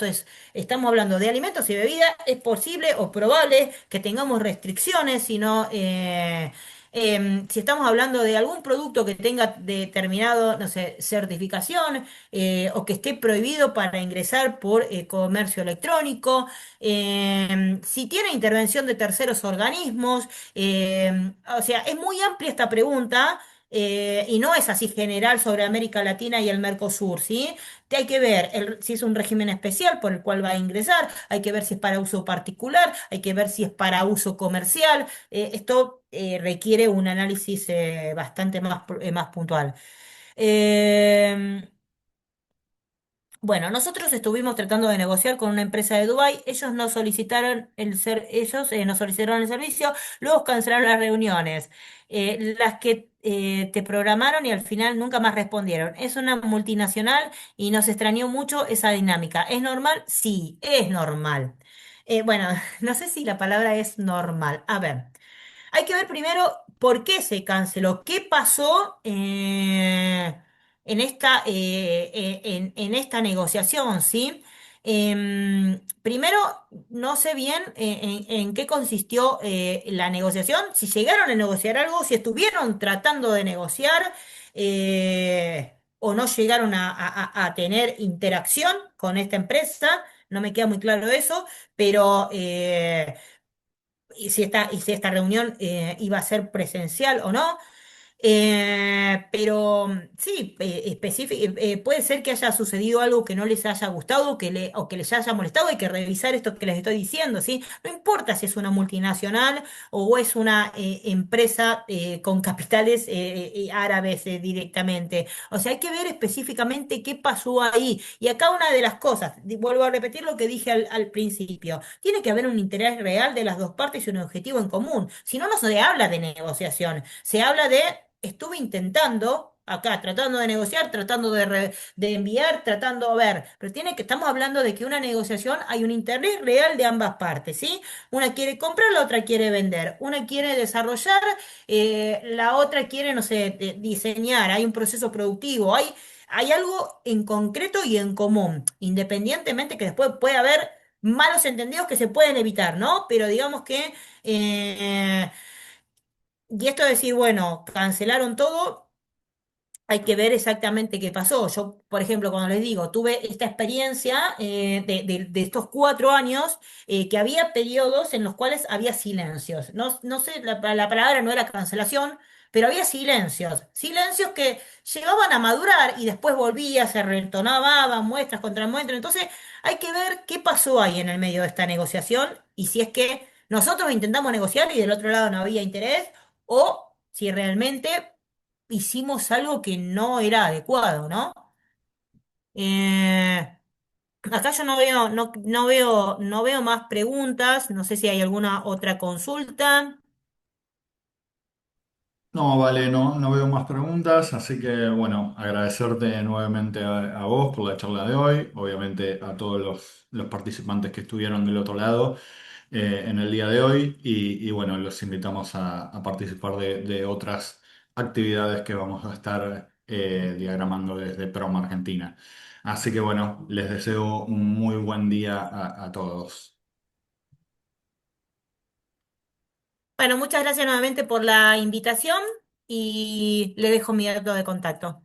[SPEAKER 2] estamos hablando de alimentos y bebidas, es posible o probable que tengamos restricciones, si estamos hablando de algún producto que tenga determinado, no sé, certificación, o que esté prohibido para ingresar por comercio electrónico, si tiene intervención de terceros organismos, o sea, es muy amplia esta pregunta. Y no es así general sobre América Latina y el Mercosur, ¿sí? Hay que ver si es un régimen especial por el cual va a ingresar, hay que ver si es para uso particular, hay que ver si es para uso comercial. Esto requiere un análisis bastante más puntual. Eh, bueno, nosotros estuvimos tratando de negociar con una empresa de Dubái. Ellos nos solicitaron el servicio, luego cancelaron las reuniones, las que te programaron y al final nunca más respondieron. Es una multinacional y nos extrañó mucho esa dinámica. ¿Es normal? Sí, es normal. Bueno, no sé si la palabra es normal. A ver. Hay que ver primero por qué se canceló, qué pasó en esta negociación, ¿sí? Primero, no sé bien en qué consistió la negociación, si llegaron a negociar algo, si estuvieron tratando de negociar, o no llegaron a tener interacción con esta empresa, no me queda muy claro eso, pero y si esta reunión iba a ser presencial o no. Pero sí, puede ser que haya sucedido algo que no les haya gustado, o que les haya molestado. Hay que revisar esto que les estoy diciendo, ¿sí? No importa si es una multinacional o es una empresa con capitales árabes directamente. O sea, hay que ver específicamente qué pasó ahí. Y acá una de las cosas, vuelvo a repetir lo que dije al principio, tiene que haber un interés real de las dos partes y un objetivo en común. Si no, no se habla de negociación, se habla de estuve intentando acá, tratando de negociar, tratando de enviar, tratando de ver, pero estamos hablando de que una negociación hay un interés real de ambas partes, ¿sí? Una quiere comprar, la otra quiere vender, una quiere desarrollar, la otra quiere, no sé, diseñar, hay un proceso productivo, hay algo en concreto y en común, independientemente que después puede haber malos entendidos que se pueden evitar, ¿no? Pero digamos que y esto de decir, bueno, cancelaron todo, hay que ver exactamente qué pasó. Yo, por ejemplo, cuando les digo, tuve esta experiencia de estos 4 años, que había periodos en los cuales había silencios. No, no sé, la palabra no era cancelación, pero había silencios. Silencios que llegaban a madurar y después volvía, se retomaban muestras contra muestras. Entonces, hay que ver qué pasó ahí en el medio de esta negociación y si es que nosotros intentamos negociar y del otro lado no había interés, o si realmente hicimos algo que no era adecuado, ¿no? Eh, Acá yo no veo más preguntas, no sé si hay alguna otra consulta.
[SPEAKER 1] No, vale, no veo más preguntas, así que bueno, agradecerte nuevamente a vos por la charla de hoy, obviamente a todos los participantes que estuvieron del otro lado en el día de hoy y bueno, los invitamos a participar de otras actividades que vamos a estar diagramando desde Proma Argentina. Así que bueno, les deseo un muy buen día a todos.
[SPEAKER 2] Bueno, muchas gracias nuevamente por la invitación y le dejo mi dato de contacto.